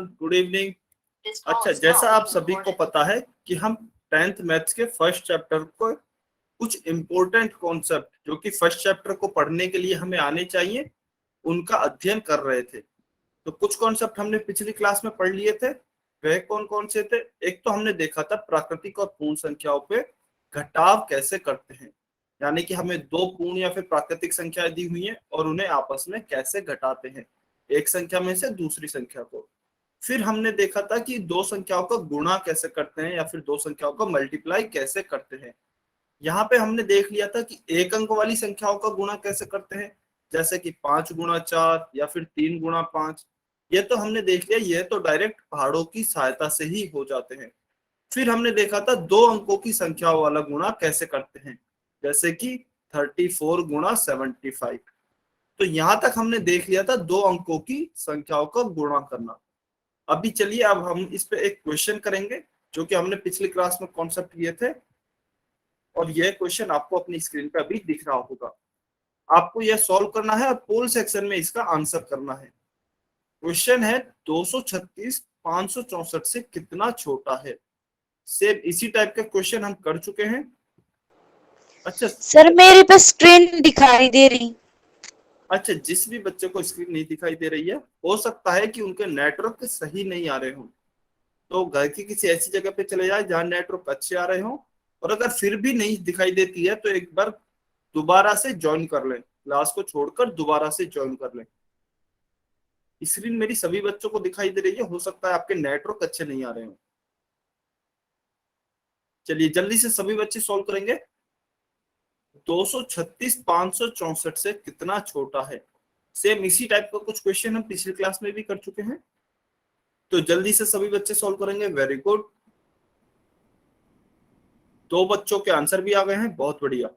Everyone, good evening. अच्छा, जैसा आप सभी को पता है कि हम 10th मैथ्स के फर्स्ट चैप्टर को कुछ इम्पोर्टेंट कॉन्सेप्ट जो कि फर्स्ट चैप्टर को पढ़ने के लिए हमें आने चाहिए, उनका अध्ययन कर रहे थे। तो कुछ कॉन्सेप्ट हमने पिछली क्लास में पढ़ लिए थे। वह कौन कौन से थे? एक तो हमने देखा था प्राकृतिक और पूर्ण संख्याओं पे घटाव कैसे करते हैं, यानी कि हमें दो पूर्ण या फिर प्राकृतिक संख्याएं दी हुई हैं और उन्हें आपस में कैसे घटाते हैं, एक संख्या में से दूसरी संख्या को। फिर हमने देखा था कि दो संख्याओं का गुणा कैसे करते हैं या फिर दो संख्याओं का मल्टीप्लाई कैसे करते हैं। यहाँ पे हमने देख लिया था कि एक अंक वाली संख्याओं का गुणा कैसे करते हैं, जैसे कि 5 गुणा 4 या फिर 3 गुणा 5। ये तो हमने देख लिया, ये तो डायरेक्ट पहाड़ों की सहायता से ही हो जाते हैं। फिर हमने देखा था दो अंकों की संख्याओं वाला गुणा कैसे करते हैं, जैसे कि 34 गुणा 75। तो यहाँ तक हमने देख लिया था दो अंकों की संख्याओं का गुणा करना। अभी चलिए अब हम इस पे एक क्वेश्चन करेंगे जो कि हमने पिछली क्लास में कॉन्सेप्ट किए थे, और यह क्वेश्चन आपको अपनी स्क्रीन पे अभी दिख रहा होगा। आपको यह सॉल्व करना है और पोल सेक्शन में इसका आंसर करना है। क्वेश्चन है 236 564 से कितना छोटा है। सेम इसी टाइप का क्वेश्चन हम कर चुके हैं। अच्छा सर, मेरे पे स्क्रीन दिखाई दे रही। अच्छा, जिस भी बच्चे को स्क्रीन नहीं दिखाई दे रही है, हो सकता है कि उनके नेटवर्क सही नहीं आ रहे हो, तो घर की किसी ऐसी जगह पे चले जाए जहां नेटवर्क अच्छे आ रहे हो। और अगर फिर भी नहीं दिखाई देती है तो एक बार दोबारा से ज्वाइन कर लें, क्लास को छोड़कर दोबारा से ज्वाइन कर लें। स्क्रीन मेरी सभी बच्चों को दिखाई दे रही है, हो सकता है आपके नेटवर्क अच्छे नहीं आ रहे हो। चलिए जल्दी से सभी बच्चे सॉल्व करेंगे। 236 564 से कितना छोटा है। सेम इसी टाइप का कुछ क्वेश्चन हम पिछली क्लास में भी कर चुके हैं, तो जल्दी से सभी बच्चे सॉल्व करेंगे। वेरी गुड, दो बच्चों के आंसर भी आ गए हैं, बहुत बढ़िया।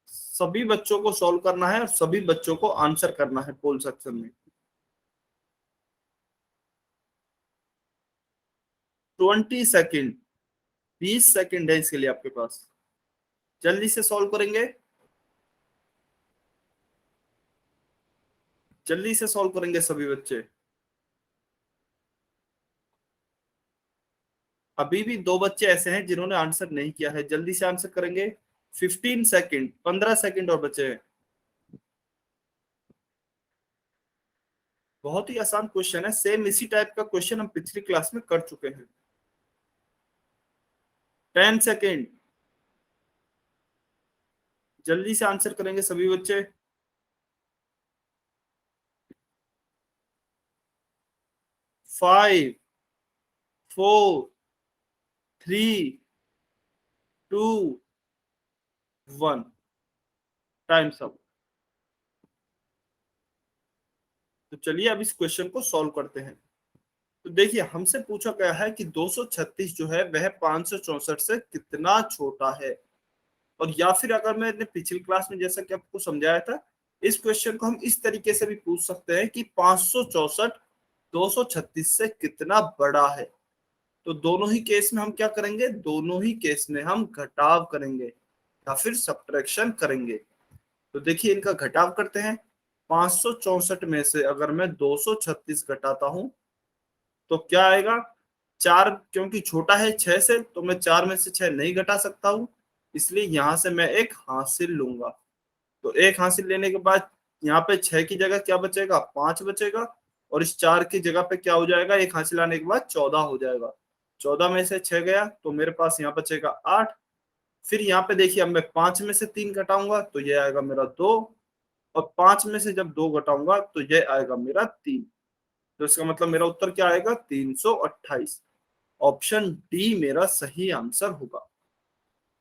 सभी बच्चों को सॉल्व करना है और सभी बच्चों को आंसर करना है पोल सेक्शन में। 20 सेकेंड, 20 सेकेंड है इसके लिए आपके पास। जल्दी से सॉल्व करेंगे, जल्दी से सॉल्व करेंगे सभी बच्चे। अभी भी दो बच्चे ऐसे हैं जिन्होंने आंसर नहीं किया है, जल्दी से आंसर करेंगे। 15 सेकेंड, 15 सेकेंड और बचे हैं। बहुत ही आसान क्वेश्चन है, सेम इसी टाइप का क्वेश्चन हम पिछली क्लास में कर चुके हैं। 10 सेकेंड, जल्दी से आंसर करेंगे सभी बच्चे। 5 4 3 2 1, टाइम्स अप। तो चलिए अब इस क्वेश्चन को सॉल्व करते हैं। तो देखिए हमसे पूछा गया है कि 236 जो है वह 564 से कितना छोटा है। और या फिर अगर मैंने पिछली क्लास में जैसा कि आपको समझाया था, इस क्वेश्चन को हम इस तरीके से भी पूछ सकते हैं कि 564 236 से कितना बड़ा है। तो दोनों ही केस में हम क्या करेंगे, दोनों ही केस में हम घटाव करेंगे या फिर सब्ट्रैक्शन करेंगे। तो देखिए इनका घटाव करते हैं। 564 में से अगर मैं 236 घटाता हूं तो क्या आएगा। 4, क्योंकि छोटा है 6 से, तो मैं 4 में से 6 नहीं घटा सकता हूं, इसलिए यहां से मैं एक हासिल लूंगा। तो एक हासिल लेने के बाद यहाँ पे 6 की जगह क्या बचेगा, 5 बचेगा। और इस 4 की जगह पे क्या हो जाएगा, एक हासिल आने के बाद 14 हो जाएगा। 14 में से 6 गया तो मेरे पास यहाँ बचेगा 8। फिर यहाँ पे देखिए अब मैं 5 में से 3 घटाऊंगा तो ये आएगा मेरा 2, और 5 में से जब 2 घटाऊंगा तो ये आएगा मेरा 3। तो इसका मतलब मेरा उत्तर क्या आएगा, 328। ऑप्शन डी मेरा सही आंसर होगा।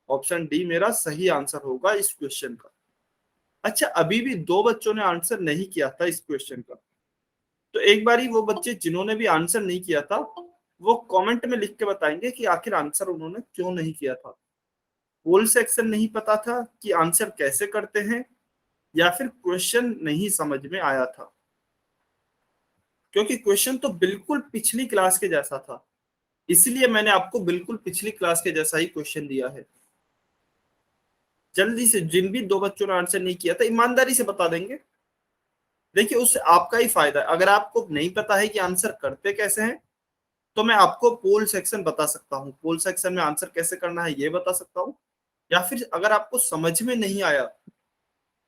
ऑप्शन डी मेरा सही आंसर होगा इस क्वेश्चन का। अच्छा, अभी भी दो बच्चों ने आंसर नहीं किया था इस क्वेश्चन का। तो एक बारी वो बच्चे जिन्होंने भी आंसर नहीं किया था वो कमेंट में लिख के बताएंगे कि आखिर आंसर उन्होंने क्यों नहीं किया था। पोल सेक्शन नहीं पता था कि आंसर कैसे करते हैं, या फिर क्वेश्चन नहीं समझ में आया था। क्योंकि क्वेश्चन तो बिल्कुल पिछली क्लास के जैसा था, इसलिए मैंने आपको बिल्कुल पिछली क्लास के जैसा ही क्वेश्चन दिया है। जल्दी से जिन भी दो बच्चों ने आंसर नहीं किया था ईमानदारी से बता देंगे। देखिए उससे आपका ही फायदा है। अगर आपको नहीं पता है कि आंसर करते कैसे हैं, तो मैं आपको पोल सेक्शन बता सकता हूँ, पोल सेक्शन में आंसर कैसे करना है ये बता सकता हूँ। या फिर अगर आपको समझ में नहीं आया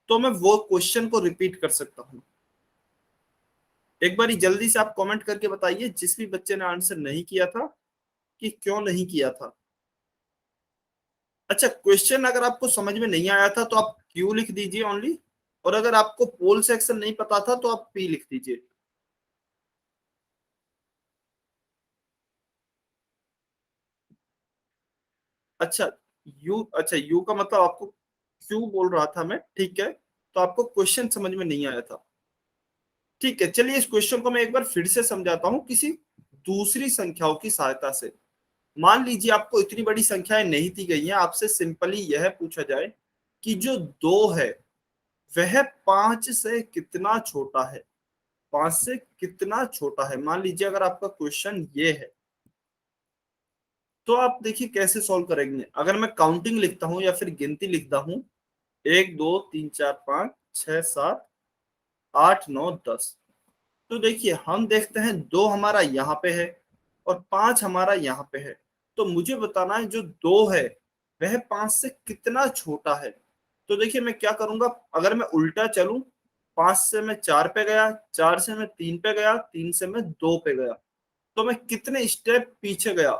तो मैं वो क्वेश्चन को रिपीट कर सकता हूँ। एक बारी जल्दी से आप कमेंट करके बताइए, जिस भी बच्चे ने आंसर नहीं किया था, कि क्यों नहीं किया था। अच्छा, क्वेश्चन अगर आपको समझ में नहीं आया था तो आप क्यू लिख दीजिए ओनली, और अगर आपको पोल सेक्शन नहीं पता था तो आप पी लिख दीजिए। अच्छा, यू का मतलब आपको क्यू बोल रहा था मैं, ठीक है। तो आपको क्वेश्चन समझ में नहीं आया था, ठीक है। चलिए इस क्वेश्चन को मैं एक बार फिर से समझाता हूँ किसी दूसरी संख्याओं की सहायता से। मान लीजिए आपको इतनी बड़ी संख्याएं नहीं दी गई हैं, आपसे सिंपली यह पूछा जाए कि जो दो है वह पांच से कितना छोटा है, पांच से कितना छोटा है। मान लीजिए अगर आपका क्वेश्चन ये है, तो आप देखिए कैसे सॉल्व करेंगे। अगर मैं काउंटिंग लिखता हूं या फिर गिनती लिखता हूं, 1 2 3 4 5 6 7 8 9 10, तो देखिए हम देखते हैं दो हमारा यहाँ पे है और पांच हमारा यहाँ पे है। तो मुझे बताना है जो दो है वह पांच से कितना छोटा है। तो देखिए मैं क्या करूंगा, अगर मैं उल्टा चलूं, पांच से मैं चार पे गया, चार से मैं तीन पे गया, तीन से मैं दो पे गया, तो मैं कितने स्टेप पीछे गया।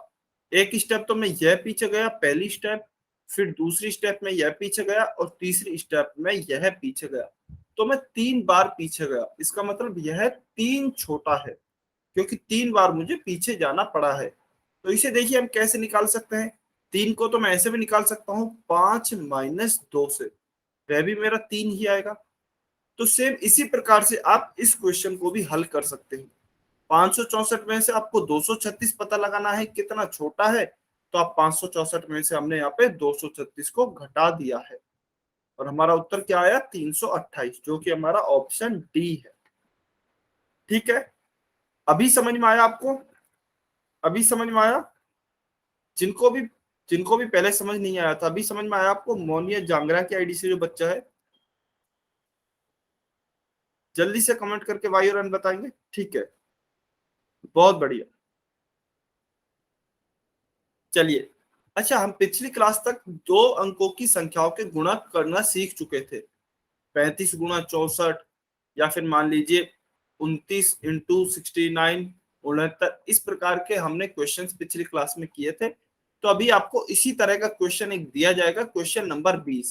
एक स्टेप तो मैं यह पीछे गया, पहली स्टेप, फिर दूसरी स्टेप में यह पीछे गया और तीसरी स्टेप में यह पीछे गया। तो मैं तीन बार पीछे गया, इसका मतलब यह तीन छोटा है, क्योंकि तीन बार मुझे पीछे जाना पड़ा है। तो इसे देखिए हम कैसे निकाल सकते हैं। तीन को तो मैं ऐसे भी निकाल सकता हूँ, 5 - 2 से, वह भी मेरा तीन ही आएगा। तो सेम इसी प्रकार से आप इस क्वेश्चन को भी हल कर सकते हैं। 564 में से आपको 236 पता लगाना है कितना छोटा है, तो आप 564 में से हमने यहाँ पे 236 को घटा दिया है, और हमारा उत्तर क्या आया, 328, जो कि हमारा ऑप्शन डी है। ठीक है, अभी समझ में आया आपको, अभी समझ में आया। जिनको भी जिनको भी पहले समझ नहीं आया था, अभी समझ में आया आपको। मोनिया जांगरा की आईडी से जो बच्चा है, जल्दी से कमेंट करके वाई और रन बताएंगे, ठीक है। बहुत बढ़िया। चलिए, अच्छा हम पिछली क्लास तक दो अंकों की संख्याओं के गुणा करना सीख चुके थे। 35 × 64, या फिर मान लीजिए 29 × 69, 69, इस प्रकार के हमने क्वेश्चंस पिछली क्लास में किए थे। तो अभी आपको इसी तरह का क्वेश्चन एक दिया जाएगा, क्वेश्चन नंबर 20।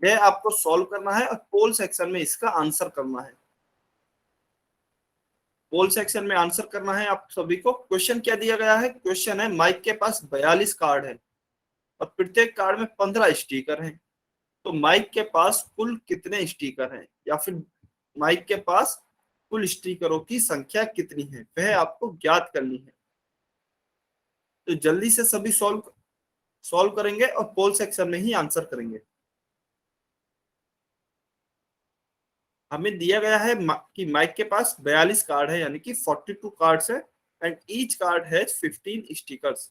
यह आपको सॉल्व करना है और पोल सेक्शन में इसका आंसर करना है। पोल सेक्शन में आंसर करना है आप सभी को। क्वेश्चन क्या दिया गया है, क्वेश्चन है माइक के पास 42 कार्ड है और प्रत्येक कार्ड में 15 स्टिकर हैं। तो माइक के पास कुल कितने स्टिकर हैं, या फिर माइक के पास कुल स्टिकरों की संख्या कितनी है, वह आपको ज्ञात करनी है। तो जल्दी से सभी सॉल्व सॉल्व करेंगे और पोल सेक्शन में ही आंसर करेंगे। हमें दिया गया है कि माइक के पास 42 कार्ड है, यानी कि 42 कार्ड्स है, and each card has 15 stickers.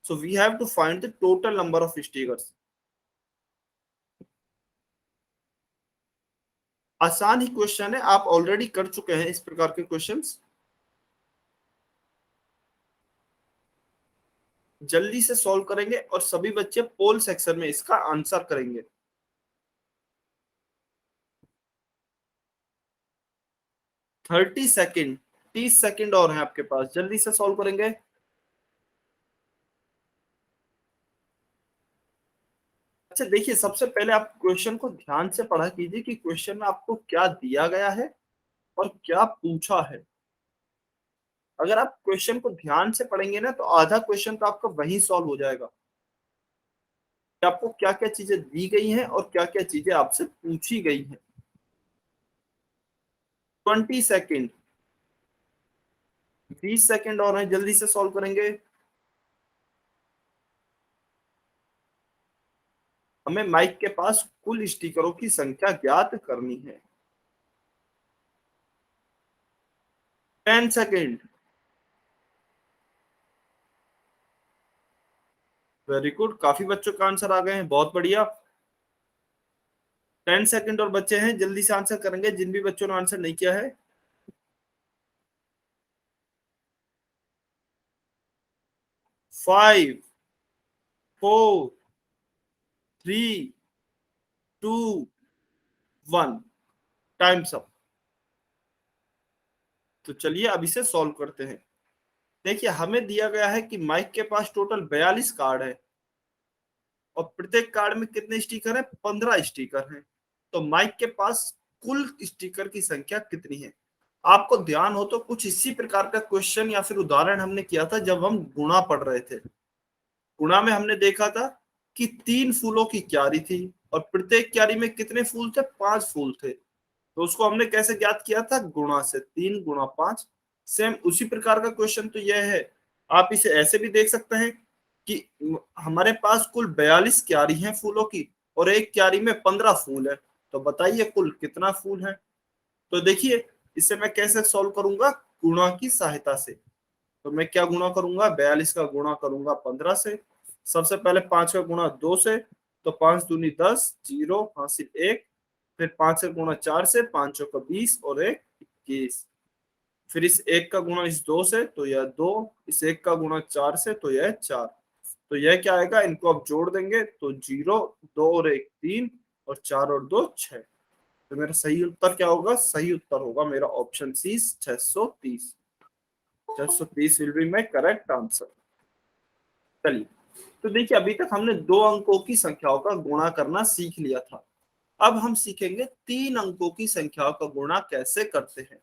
So we have to find the total number of stickers. आसान ही क्वेश्चन है, आप ऑलरेडी कर चुके हैं इस प्रकार के क्वेश्चंस। जल्दी से सॉल्व करेंगे और सभी बच्चे पोल सेक्शन में इसका आंसर करेंगे। 30 सेकेंड, 30 सेकेंड और हैं आपके पास, जल्दी से सॉल्व करेंगे। अच्छा देखिए, सबसे पहले आप क्वेश्चन को ध्यान से पढ़ा कीजिए कि क्वेश्चन में आपको क्या दिया गया है और क्या पूछा है। अगर आप क्वेश्चन को ध्यान से पढ़ेंगे ना, तो आधा क्वेश्चन तो आपका वहीं सॉल्व हो जाएगा कि आपको क्या क्या चीजें दी गई हैं और क्या क्या चीजें आपसे पूछी गई हैं। 20 सेकेंड, 20 सेकेंड और हैं, जल्दी से सॉल्व करेंगे। हमें माइक के पास कुल स्टिकरों की संख्या ज्ञात करनी है। 10 सेकेंड, वेरी गुड, काफी बच्चों का आंसर आ गए हैं, बहुत बढ़िया। 10 सेकंड और बचे हैं, जल्दी से आंसर करेंगे जिन भी बच्चों ने आंसर नहीं किया है। 5, 4, 3, 2, 1, टाइम्स अप। तो चलिए अब इसे सॉल्व करते हैं। देखिए हमें दिया गया है कि माइक के पास टोटल 42 कार्ड है और प्रत्येक कार्ड में कितने स्टिकर है, 15 स्टिकर हैं। तो माइक के पास कुल स्टिकर की संख्या कितनी है। आपको ध्यान हो तो कुछ इसी प्रकार का क्वेश्चन या फिर उदाहरण हमने किया था जब हम गुणा पढ़ रहे थे। गुणा में हमने देखा था कि 3 फूलों की क्यारी थी और प्रत्येक क्यारी में कितने फूल थे, 5 फूल थे। तो उसको हमने कैसे ज्ञात किया था, गुणा से, 3 गुणा 5। सेम उसी प्रकार का क्वेश्चन तो यह है। आप इसे ऐसे भी देख सकते हैं कि हमारे पास कुल 42 क्यारी हैं फूलों की और एक क्यारी में 15 फूल है। तो बताइए कुल कितना फूल है। तो देखिए इसे मैं कैसे सॉल्व करूंगा, गुणा की सहायता से। तो मैं क्या गुणा करूंगा, 42 का गुणा करूंगा 15 से। सबसे पहले 5 का गुणा 2 से, तो 5 दूनी 10, जीरो हासिल 1। फिर 5 का गुणा 4 से, 5 का 20 और 1 21। फिर इस 1 का गुणा इस 2 से तो यह 2, इस 1 का गुणा 4 से तो यह 4। तो यह क्या आएगा, इनको अब जोड़ देंगे तो 0, 2 और 1 3 और 4 और 2 6। तो मेरा सही उत्तर क्या होगा, सही उत्तर होगा मेरा option C, 630। 630 will be my correct answer. चलिए तो देखिए अभी तक हमने 2 अंकों की संख्याओं का गुणा करना सीख लिया था। अब हम सीखेंगे 3 अंकों की संख्याओं का गुणा कैसे करते हैं।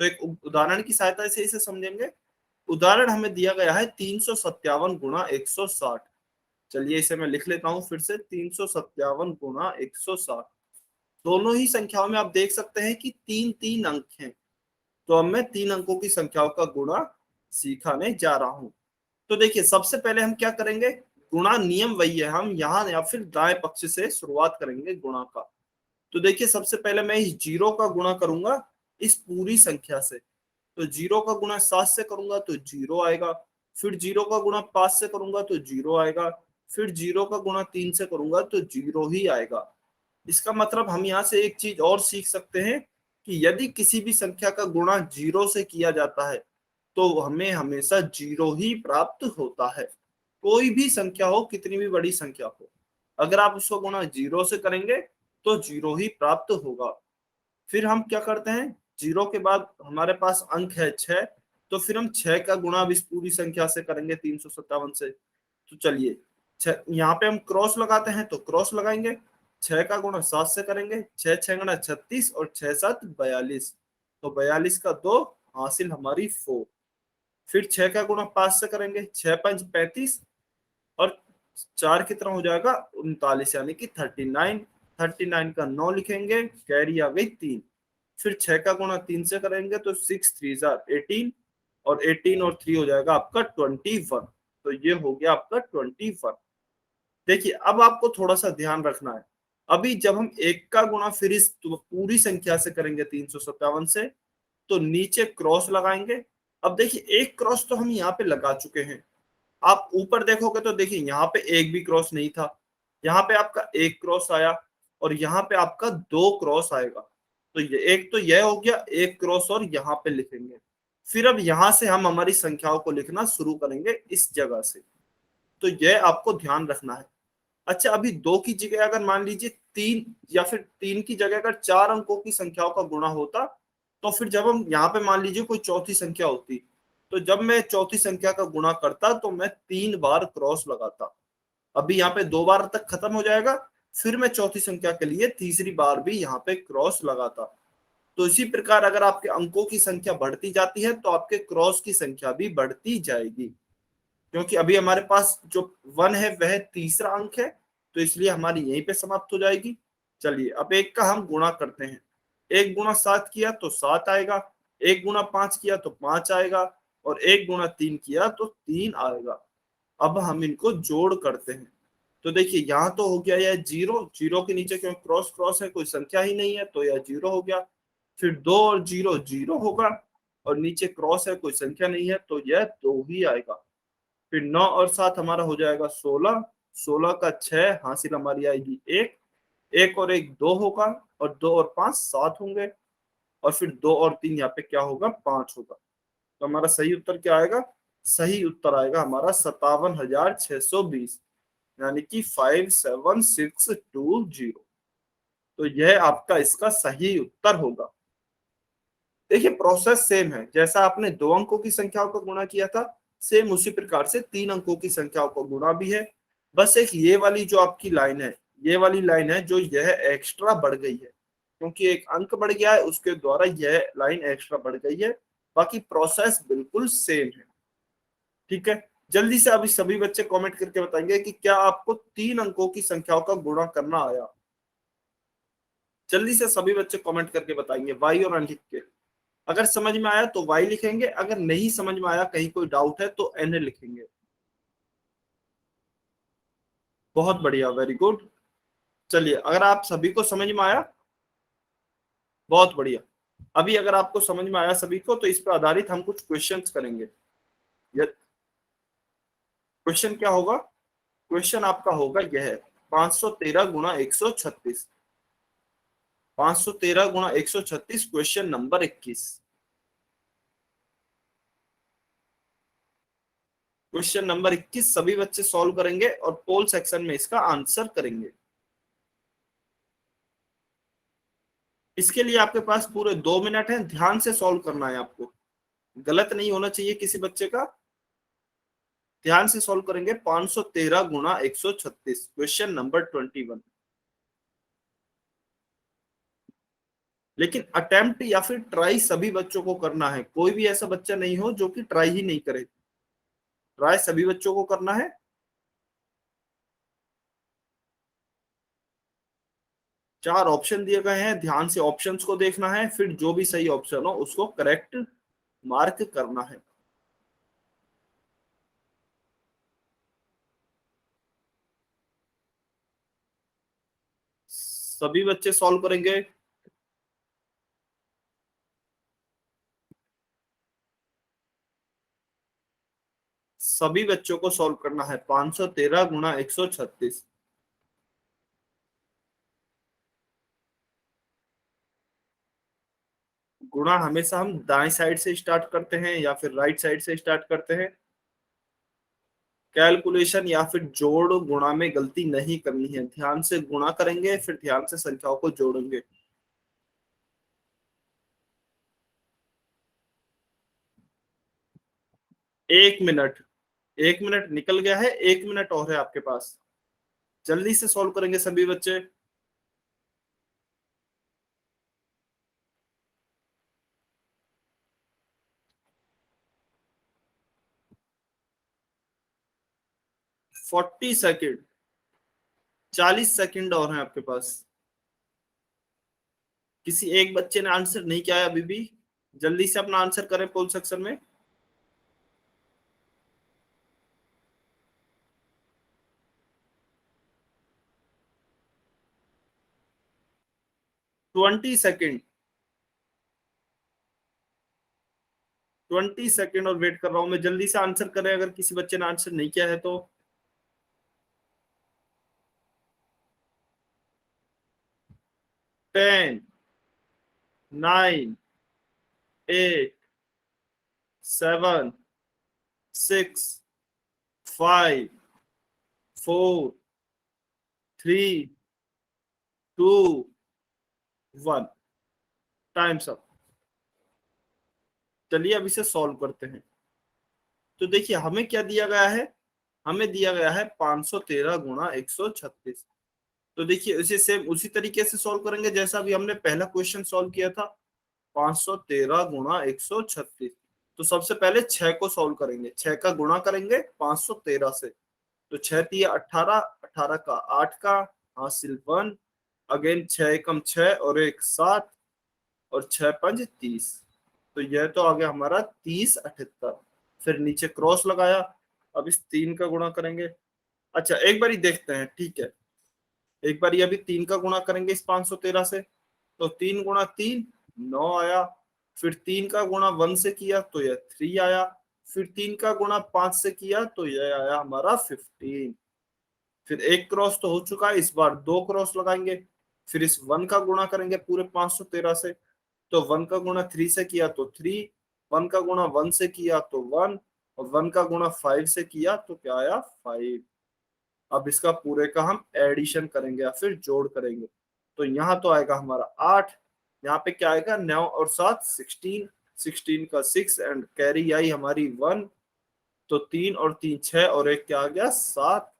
तो एक उदाहरण की सहायता से इसे समझेंगे। उदाहरण हमें दिया गया है 357 गुणा 160। चलिए इसे मैं लिख लेता हूं फिर से, 357 गुणा 160। दोनों ही संख्याओं में आप देख सकते हैं कि 3 3 अंक हैं। तो अब मैं 3 अंकों की संख्याओं का गुणा सिखाने जा रहा हूं। तो देखिए सबसे पहले हम क्या करेंगे, गुणा नियम वही है, हम यहाँ या फिर दाएं पक्ष से शुरुआत करेंगे गुणा का। तो देखिए सबसे पहले मैं इस 0 का गुणा करूंगा इस पूरी संख्या से। तो 0 का गुणा 7 से करूंगा तो 0 आएगा। फिर 0 का गुणा 5 से करूंगा तो 0 आएगा। फिर 0 का गुणा 3 से करूंगा तो 0 ही आएगा। इसका मतलब हम यहाँ से एक चीज और सीख सकते हैं कि यदि किसी भी संख्या का गुणा 0 से किया जाता है तो हमें हमेशा 0 ही प्राप्त होता है। कोई भी संख्या हो, कितनी भी बड़ी संख्या हो, अगर आप उसको गुणा 0 से करेंगे तो 0 ही प्राप्त होगा। फिर हम क्या करते हैं, 0 के बाद हमारे पास अंक है 6। तो फिर हम 6 का गुणा अब इस पूरी संख्या से करेंगे 357 से। तो चलिए यहाँ पे हम क्रॉस लगाते हैं, तो क्रॉस लगाएंगे। 6 का गुणा 7 से करेंगे, 6 6 गुणा 36 और 6 7 42। तो 42 का 2 हासिल हमारी 4। फिर 6 का गुणा 5 से करेंगे, 6 5 35 और 4 कितना हो जाएगा 39, यानी कि 39। 39 का 9 लिखेंगे, कैरी आ गई 3। फिर 6 का गुणा 3 से करेंगे तो 6 3 18 और 18 और 3 हो जाएगा आपका 21। तो ये हो गया आपका 21। देखिए अब आपको थोड़ा सा ध्यान रखना है। अभी जब हम 1 का गुणा फिर इस पूरी संख्या से करेंगे 357 से, तो नीचे क्रॉस लगाएंगे। अब देखिए एक क्रॉस तो हम यहाँ पे लगा चुके हैं। आप ऊपर देखोगे तो देखिए यहाँ पे एक भी क्रॉस नहीं था, यहाँ पे आपका एक क्रॉस आया और यहाँ पे आपका 2 क्रॉस आएगा। तो ये एक तो यह हो गया एक क्रॉस और यहाँ पे लिखेंगे। फिर अब यहाँ से हम हमारी संख्याओं को लिखना शुरू करेंगे इस जगह से। तो यह आपको ध्यान रखना है। अच्छा अभी 2 की जगह अगर मान लीजिए 3, या फिर 3 की जगह अगर 4 अंकों की संख्याओं का गुणा होता, तो फिर जब हम यहाँ पे मान लीजिए कोई चौथी संख्या होती, तो जब मैं चौथी संख्या का गुणा करता तो मैं 3 बार क्रॉस लगाता। अभी यहाँ पे 2 बार तक खत्म हो जाएगा, फिर मैं चौथी संख्या के लिए तीसरी बार भी यहाँ पे क्रॉस लगाता। तो इसी प्रकार अगर आपके अंकों की संख्या बढ़ती जाती है तो आपके क्रॉस की संख्या भी बढ़ती जाएगी। क्योंकि अभी हमारे पास जो 1 है वह तीसरा अंक है, तो इसलिए हमारी यहीं पे समाप्त हो जाएगी। चलिए अब 1 का हम गुणा करते हैं। 1 गुणा 7 किया तो 7 आएगा, 1 गुणा 5 किया तो 5 आएगा और 1 गुणा 3 किया तो 3 आएगा। अब हम इनको जोड़ करते हैं। तो देखिए यहाँ तो हो गया यह 0, 0 के नीचे क्योंकि क्रॉस क्रॉस है कोई संख्या ही नहीं है तो यह 0 हो गया। फिर 2 और 0 0 होगा और नीचे क्रॉस है कोई संख्या नहीं है तो यह 2 ही आएगा। फिर 9 और 7 हमारा हो जाएगा 16, 16 का 6 हासिल हमारी आएगी 1। एक और एक 2 होगा, और 2 और 5 7 होंगे, और फिर 2 और 3 यहाँ पे क्या होगा, 5 होगा। तो हमारा सही उत्तर क्या आएगा? सही उत्तर आएगा हमारा 57,620, यानी कि 57620। तो यह आपका इसका सही उत्तर होगा। देखिए प्रोसेस सेम है, जैसा आपने 2 अंकों की संख्याओं का गुणा किया था, सेम उसी प्रकार से 3 अंकों की संख्याओं का गुणा भी है। बस एक ये वाली जो आपकी लाइन है, ये वाली लाइन है जो यह एक्स्ट्रा बढ़ गई है, क्योंकि एक अंक बढ़ गया है, उसके द्वारा यह लाइन एक्स्ट्रा बढ़ गई है। बाकी प्रोसेस बिल्कुल सेम है। ठीक है, जल्दी से अभी सभी बच्चे कमेंट करके बताएंगे कि क्या आपको 3 अंकों की संख्याओं का गुणा करना आया। जल्दी से सभी बच्चे कमेंट करके बताएंगे वाई और अनलिख के। अगर समझ में आया तो वाई लिखेंगे, अगर नहीं समझ में आया, कहीं कोई डाउट है, तो एन लिखेंगे। बहुत बढ़िया, वेरी गुड। चलिए, अगर आप सभी को समझ में आया, बहुत बढ़िया। अभी अगर आपको समझ में आया सभी को, तो इस पर आधारित हम कुछ क्वेश्चंस करेंगे। क्वेश्चन क्या होगा? क्वेश्चन आपका होगा यह, 513 गुणा 136। 513 गुणा 136, क्वेश्चन नंबर 21। क्वेश्चन नंबर 21 सभी बच्चे सॉल्व करेंगे और पोल सेक्शन में इसका आंसर करेंगे। इसके लिए आपके पास पूरे 2 मिनट हैं, ध्यान से सॉल्व करना है आपको, गलत नहीं होना चाहिए किसी बच्चे का। ध्यान से सॉल्व करेंगे। 513 गुणा 136, क्वेश्चन नंबर 21। लेकिन अटेम्प्ट या फिर ट्राई सभी बच्चों को करना है, कोई भी ऐसा बच्चा नहीं हो जो कि ट्राई ही नहीं करे। ट्राई सभी बच्चों को करना है। 4 ऑप्शन दिए गए हैं, ध्यान से ऑप्शंस को देखना है, फिर जो भी सही ऑप्शन हो उसको करेक्ट मार्क करना है। सभी बच्चे सॉल्व करेंगे। सभी बच्चों को सॉल्व करना है। 513 गुणा 136। गुणा हमेशा हम दाएं साइड से स्टार्ट करते हैं या फिर राइट साइड से स्टार्ट करते हैं। कैलकुलेशन या फिर जोड़ गुणा में गलती नहीं करनी है, ध्यान से गुणा करेंगे, फिर ध्यान से संख्याओं को जोड़ेंगे। एक मिनट, 1 मिनट निकल गया है, 1 मिनट और है आपके पास। जल्दी से सॉल्व करेंगे सभी बच्चे। 40 सेकेंड, 40 सेकेंड और हैं आपके पास। किसी एक बच्चे ने आंसर नहीं किया है अभी भी, जल्दी से अपना आंसर करें पोल सेक्शन में। 20 सेकेंड, 20 सेकेंड और वेट कर रहा हूं मैं, जल्दी से आंसर करें अगर किसी बच्चे ने आंसर नहीं किया है तो। 10, 9, 8, 7, 6, 5, 4, 3, 2, 1। Times up. चलिए अब इसे सॉल्व करते हैं। तो देखिए हमें क्या दिया गया है, हमें दिया गया है 513 गुणा 136। तो देखिए इसे सेम उसी तरीके से सॉल्व करेंगे जैसा अभी हमने पहला क्वेश्चन सॉल्व किया था। 513 गुणा 136। तो सबसे पहले 6 को सॉल्व करेंगे, 6 का गुणा करेंगे 513 से। तो 6 दिए 18, 18 का 8 का हासिल 1, अगेन 6 एकम 6 और 1 7, और 6 पंज 30। तो यह तो आ गया हमारा 3078। फिर नीचे क्रॉस लगाया। अब इस 3 का गुणा करेंगे। अच्छा एक बार ही देखते हैं, ठीक है, एक बार ये अभी 3 का गुणा करेंगे इस 513 से। तो 3 गुणा 3 9 आया। फिर 3 का गुणा 1 से किया तो यह 3 आया। फिर 3 का गुणा 5 से किया तो यह आया हमारा 15। फिर एक क्रॉस तो हो चुका है, इस बार 2 क्रॉस लगाएंगे। फिर इस 1 का गुणा करेंगे पूरे 513 से, तो 1 का गुणा 3 से किया तो 3, 1 का गुणा 1 से किया तो 1, और 1 का गुणा 5 से किया तो क्या आया 5। अब इसका पूरे का हम एडिशन करेंगे या फिर जोड़ करेंगे, तो यहाँ तो आएगा हमारा 8, यहाँ पे क्या आएगा 9 और 7 16, 16 का 6 एंड कैरी आई हमारी 1, तो 3 और 3 6 और एक क्या आ गया 7।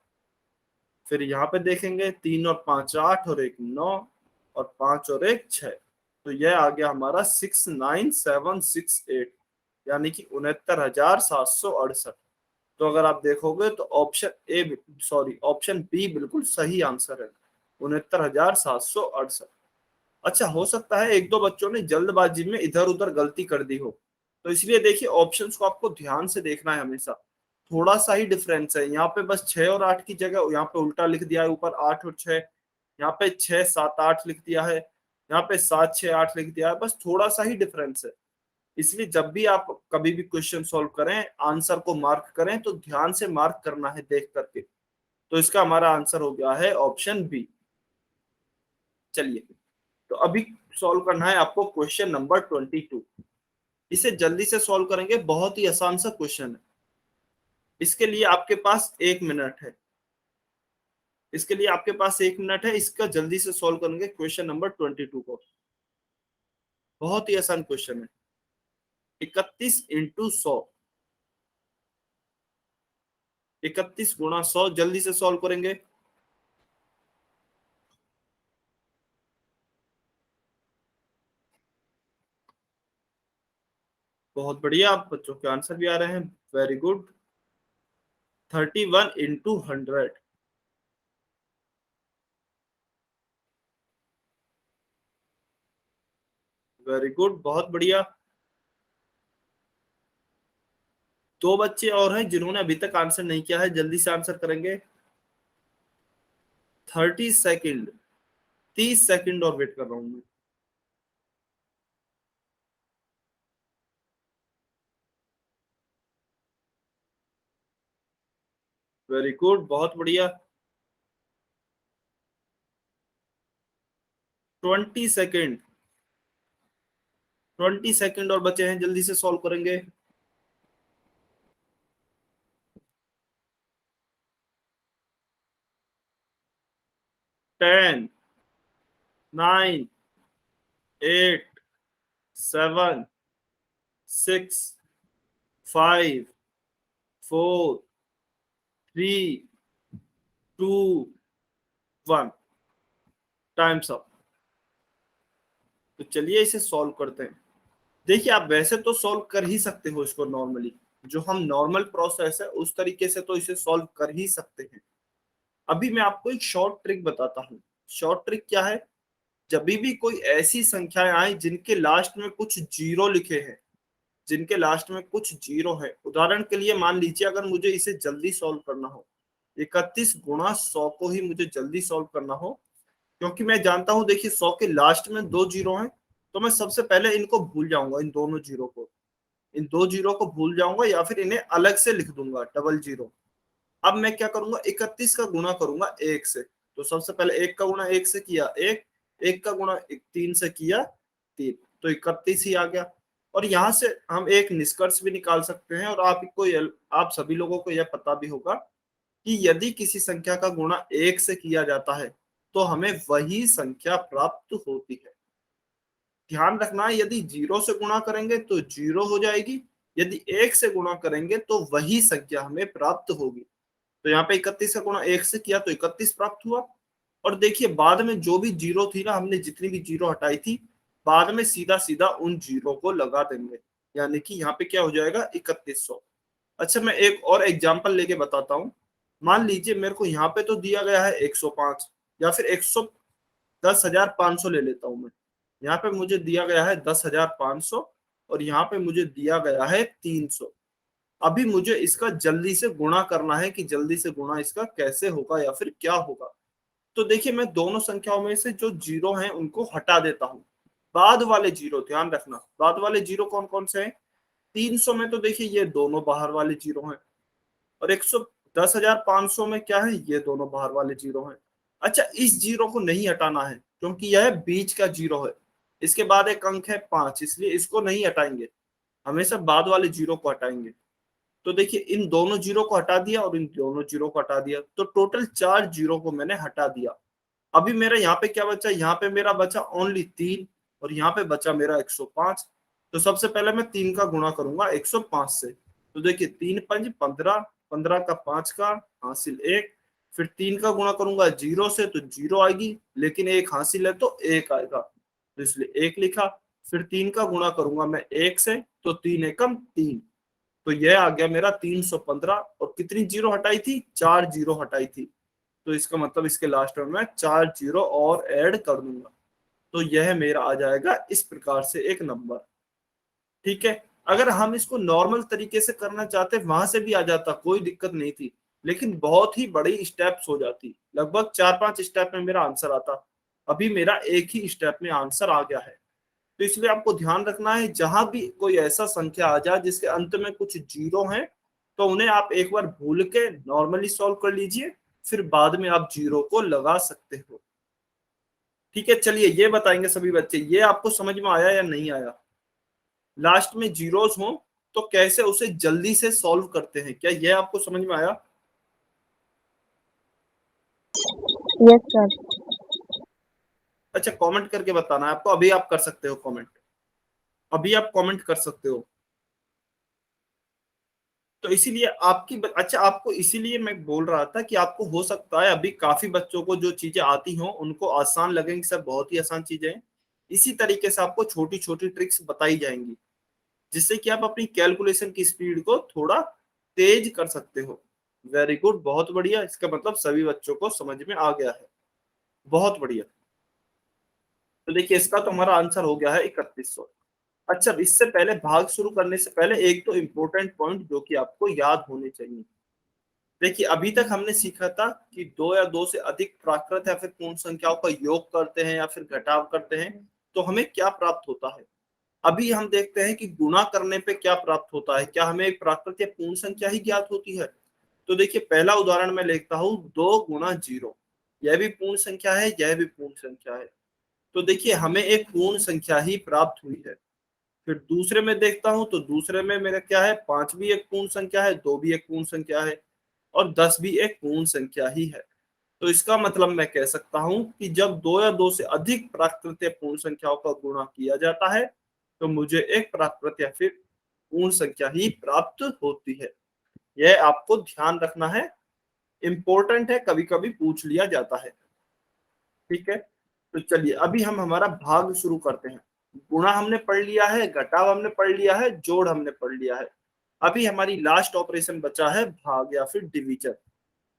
फिर यहाँ पे देखेंगे 3 और 5 8 और एक 9 और 5 और एक 6, तो यह आ गया हमारा 69768, यानी कि 69,768। तो अगर आप देखोगे तो ऑप्शन बी बिल्कुल सही आंसर है, 69,768। अच्छा, हो सकता है एक दो बच्चों ने जल्दबाजी में इधर उधर गलती कर दी हो, तो इसलिए देखिए ऑप्शंस को आपको ध्यान से देखना है हमेशा। थोड़ा सा ही डिफरेंस है, यहाँ पे बस 6 और 8 की जगह यहाँ पे उल्टा लिख दिया है, ऊपर 8 और 6, यहाँ पे 6 7 8 लिख दिया है, यहाँ पे 7 6 8 लिख दिया है, बस थोड़ा सा ही डिफरेंस है। इसलिए जब भी आप कभी भी क्वेश्चन सॉल्व करें, आंसर को मार्क करें तो ध्यान से मार्क करना है देख करके। तो इसका हमारा आंसर हो गया है ऑप्शन बी। चलिए, तो अभी सॉल्व करना है आपको क्वेश्चन नंबर 22। इसे जल्दी से सॉल्व करेंगे, बहुत ही आसान सा क्वेश्चन है। इसके लिए आपके पास 1 मिनट है, इसके लिए आपके पास 1 मिनट है, इसका जल्दी से सॉल्व करेंगे क्वेश्चन नंबर 22 को। बहुत ही आसान क्वेश्चन है। 31 × 100, 31 × 100 जल्दी से सॉल्व करेंगे। बहुत बढ़िया, आप बच्चों के आंसर भी आ रहे हैं, वेरी गुड। 31 × 100, वेरी गुड, बहुत बढ़िया। दो बच्चे और हैं जिन्होंने अभी तक आंसर नहीं किया है, जल्दी से आंसर करेंगे। 30 सेकेंड, 30 सेकेंड और वेट कर रहा हूं मैं। वेरी गुड, बहुत बढ़िया। 20 सेकेंड, 20 सेकेंड और बचे हैं, जल्दी से सॉल्व करेंगे। 10 9 8 7 6 5 4 3 2 1, टाइम्स अप। तो चलिए इसे सॉल्व करते हैं। देखिए, आप वैसे तो सॉल्व कर ही सकते हो इसको नॉर्मली, जो हम नॉर्मल प्रोसेस है उस तरीके से तो इसे सॉल्व कर ही सकते हैं। अभी मैं आपको एक शॉर्ट ट्रिक बताता हूँ। शॉर्ट ट्रिक क्या है? जब भी कोई ऐसी संख्याएं आए जिनके लास्ट में कुछ जीरो लिखे हैं, जिनके लास्ट में कुछ जीरो है, उदाहरण के लिए मान लीजिए अगर मुझे इसे जल्दी सॉल्व करना हो, 31 × 100 को ही मुझे जल्दी सॉल्व करना हो, क्योंकि मैं जानता हूं देखिए 100 के लास्ट में दो जीरो हैं, तो मैं सबसे पहले इनको भूल जाऊंगा, इन दोनों जीरो को, इन दो जीरो को भूल जाऊंगा या फिर इन्हें अलग से लिख दूंगा डबल जीरो। अब मैं क्या करूंगा, 31 का गुणा करूंगा 1 से, तो सबसे पहले 1 का गुणा 1 से किया 1, 1 का गुणा 3 से किया 3, तो 31 ही आ गया। और यहाँ से हम एक निष्कर्ष भी निकाल सकते हैं, और आप सभी लोगों को यह पता भी होगा कि यदि किसी संख्या का गुणा 1 से किया जाता है तो हमें वही संख्या प्राप्त होती है। ध्यान रखना है, यदि जीरो से गुणा करेंगे तो जीरो हो जाएगी, यदि 1 से गुणा करेंगे तो वही संख्या हमें प्राप्त होगी। तो यहाँ पे 31 का गुणा 1 से किया तो 31 प्राप्त हुआ। और देखिए बाद में जो भी जीरो थी ना, हमने जितनी भी जीरो हटाई थी, बाद में सीधा सीधा उन जीरो को लगा देंगे, यानी कि यहाँ पे क्या हो जाएगा 3100। अच्छा, मैं एक और एग्जांपल लेके बताता हूँ। मान लीजिए मेरे को यहाँ पे तो दिया गया है 105, या फिर 10,500 ले लेता हूँ मैं। यहाँ पे मुझे दिया गया है 10,500 और यहाँ पे मुझे दिया गया है 300। अभी मुझे इसका जल्दी से गुणा करना है कि जल्दी से गुणा इसका कैसे होगा या फिर क्या होगा। तो देखिए, मैं दोनों संख्याओं में से जो जीरो हैं उनको हटा देता हूं। बाद वाले जीरो, ध्यान रखना, बाद वाले जीरो कौन कौन से हैं? 300 में तो देखिए ये दोनों बाहर वाले जीरो हैं, और 10,500 में क्या है, ये दोनों बाहर वाले जीरो हैं। अच्छा, इस जीरो को नहीं हटाना है क्योंकि यह बीच का जीरो है। इसके बाद एक अंक है 5, इसलिए इसको नहीं हटाएंगे, हमेशा बाद वाले जीरो को हटाएंगे। तो देखिए इन दोनों जीरो को हटा दिया और इन दोनों जीरो को हटा दिया, तो टोटल 4 जीरो को मैंने हटा दिया। अभी मेरा यहाँ पे क्या बचा, यहाँ पे मेरा बचा ओनली 3 और यहाँ पे बचा मेरा 105। तो सबसे पहले मैं 3 का गुणा करूंगा 105 से। तो देखिए 3 पंज 15, 15 का 5 का हासिल 1, फिर 3 का गुणा करूंगा 0 से तो 0 आएगी, लेकिन 1 हासिल है तो 1 आएगा, तो इसलिए 1 लिखा। फिर 3 का गुणा करूंगा मैं 1 से तो 3 एकम 3, तो यह आ गया मेरा 315। और कितनी जीरो हटाई थी, 4 जीरो हटाई थी, तो इसका मतलब इसके लास्ट में मैं 4 जीरो और ऐड कर दूंगा, तो यह मेरा आ जाएगा इस प्रकार से एक नंबर। ठीक है, अगर हम इसको नॉर्मल तरीके से करना चाहते वहां से भी आ जाता, कोई दिक्कत नहीं थी, लेकिन बहुत ही बड़ी स्टेप्स हो जाती, लगभग 4-5 स्टेप में मेरा आंसर आता। अभी मेरा एक ही स्टेप में आंसर आ गया है। तो इसलिए आपको ध्यान रखना है, जहां भी कोई ऐसा संख्या आ जाए जिसके अंत में कुछ जीरो हैं, तो उन्हें आप एक बार भूल के नॉर्मली सॉल्व कर लीजिए, फिर बाद में आप जीरो को लगा सकते हो। ठीक है, चलिए ये बताएंगे सभी बच्चे, ये आपको समझ में आया या नहीं आया? लास्ट में जीरोस हो तो कैसे उसे जल्दी से सॉल्व करते हैं, क्या ये आपको समझ में आया? Yes sir. अच्छा, कमेंट करके बताना है आपको, अभी आप कर सकते हो कमेंट, अभी आप कमेंट कर सकते हो। तो इसीलिए अच्छा, आपको इसीलिए मैं बोल रहा था कि आपको हो सकता है अभी काफी बच्चों को जो चीजें आती हो उनको आसान लगेंगी, सब बहुत ही आसान चीजें हैं। इसी तरीके से आपको छोटी छोटी ट्रिक्स बताई जाएंगी, जिससे कि आप अपनी कैलकुलेशन की स्पीड को थोड़ा तेज कर सकते हो। वेरी गुड, बहुत बढ़िया, इसका मतलब सभी बच्चों को समझ में आ गया है, बहुत बढ़िया। तो देखिए इसका तो हमारा आंसर हो गया है 3100। अच्छा, अब इससे पहले भाग शुरू करने से पहले एक तो इम्पोर्टेंट पॉइंट जो कि आपको याद होने चाहिए। देखिए अभी तक हमने सीखा था कि दो या दो से अधिक प्राकृत या फिर पूर्ण संख्याओं का योग करते हैं या फिर घटाव करते हैं तो हमें क्या प्राप्त होता है। अभी हम देखते हैं कि गुणा करने पे क्या प्राप्त होता है, क्या हमें एक प्राकृत या पूर्ण संख्या ही ज्ञात होती है। तो देखिए पहला उदाहरण मैं लेता हूँ, 2 गुणा 0, यह भी पूर्ण संख्या है, यह भी पूर्ण संख्या है, तो देखिए हमें एक पूर्ण संख्या ही प्राप्त हुई है। फिर दूसरे में देखता हूं तो दूसरे में मेरा क्या है, 5 भी एक पूर्ण संख्या है, 2 भी एक पूर्ण संख्या है और 10 भी एक पूर्ण संख्या ही है। तो इसका मतलब मैं कह सकता हूं कि जब दो या दो से अधिक प्राकृत या पूर्ण संख्याओं का गुणा किया जाता है तो मुझे एक प्राकृत या फिर पूर्ण संख्या ही प्राप्त होती है। यह आपको ध्यान रखना है, इंपॉर्टेंट है, कभी कभी पूछ लिया जाता है। ठीक है, तो चलिए अभी हम हमारा भाग शुरू करते हैं। गुणा हमने पढ़ लिया है, घटाव हमने पढ़ लिया है, जोड़ हमने पढ़ लिया है। अभी हमारी लास्ट ऑपरेशन बचा है भाग या फिर डिवीजन।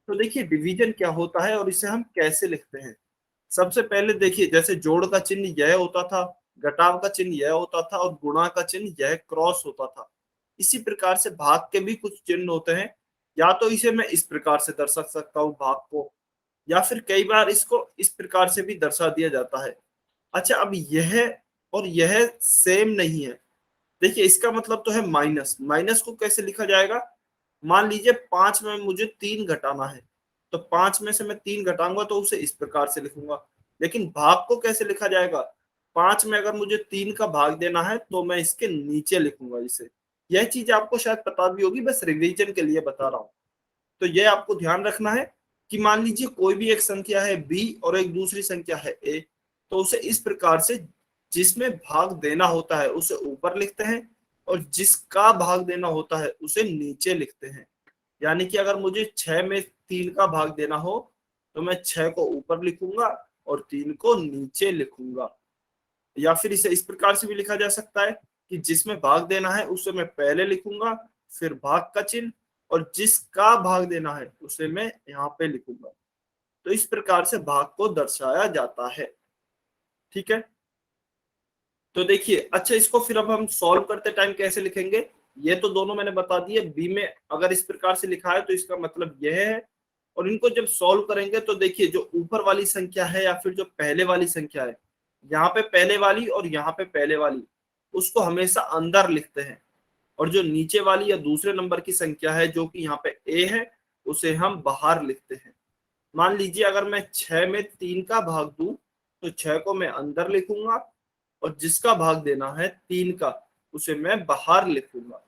तो देखिए डिवीजन क्या होता है और इसे हम कैसे लिखते हैं। सबसे पहले देखिए, जैसे जोड़ का चिन्ह यह होता था, घटाव का चिन्ह यह होता था और गुणा का चिन्ह यह क्रॉस होता था। इसी प्रकार से भाग के भी कुछ चिन्ह होते हैं, या तो इसे मैं इस प्रकार से दर्शा सकता हूँ भाग को, या फिर कई बार इसको इस प्रकार से भी दर्शा दिया जाता है। अच्छा, अब यह और यह सेम नहीं है। देखिए इसका मतलब तो है माइनस, माइनस को कैसे लिखा जाएगा, मान लीजिए 5 में मुझे 3 घटाना है, तो 5 में से मैं 3 घटाऊंगा तो उसे इस प्रकार से लिखूंगा। लेकिन भाग को कैसे लिखा जाएगा, 5 में अगर मुझे 3 का भाग देना है तो मैं इसके नीचे लिखूंगा इसे। यह चीज आपको शायद पता भी होगी, बस रिवीजन के लिए बता रहा हूँ। तो यह आपको ध्यान रखना है कि मान लीजिए कोई भी एक संख्या है बी और एक दूसरी संख्या है ए, तो उसे इस प्रकार से जिसमें भाग देना होता है उसे ऊपर लिखते हैं और जिसका भाग देना होता है उसे नीचे लिखते हैं। यानी कि अगर मुझे 6 में 3 का भाग देना हो तो मैं 6 को ऊपर लिखूंगा और 3 को नीचे लिखूंगा। या फिर इसे इस प्रकार से भी लिखा जा सकता है कि जिसमें भाग देना है उसे मैं पहले लिखूंगा, फिर भाग का चिन्ह, और जिसका भाग देना है उसे मैं यहाँ पे लिखूंगा। तो इस प्रकार से भाग को दर्शाया जाता है। ठीक है, तो देखिए अच्छा, इसको फिर अब हम सॉल्व करते टाइम कैसे लिखेंगे, ये तो दोनों मैंने बता दिए। बी में अगर इस प्रकार से लिखा है तो इसका मतलब यह है, और इनको जब सॉल्व करेंगे तो देखिए जो ऊपर वाली संख्या है या फिर जो पहले वाली संख्या है, यहाँ पे पहले वाली और यहाँ पे पहले वाली, उसको हमेशा अंदर लिखते हैं, और जो नीचे वाली या दूसरे नंबर की संख्या है जो कि यहाँ पे ए है उसे हम बाहर लिखते हैं। मान लीजिए अगर मैं 6 में 3 का भाग दूं तो 6 को मैं अंदर लिखूंगा और जिसका भाग देना है 3 का उसे मैं बाहर लिखूंगा।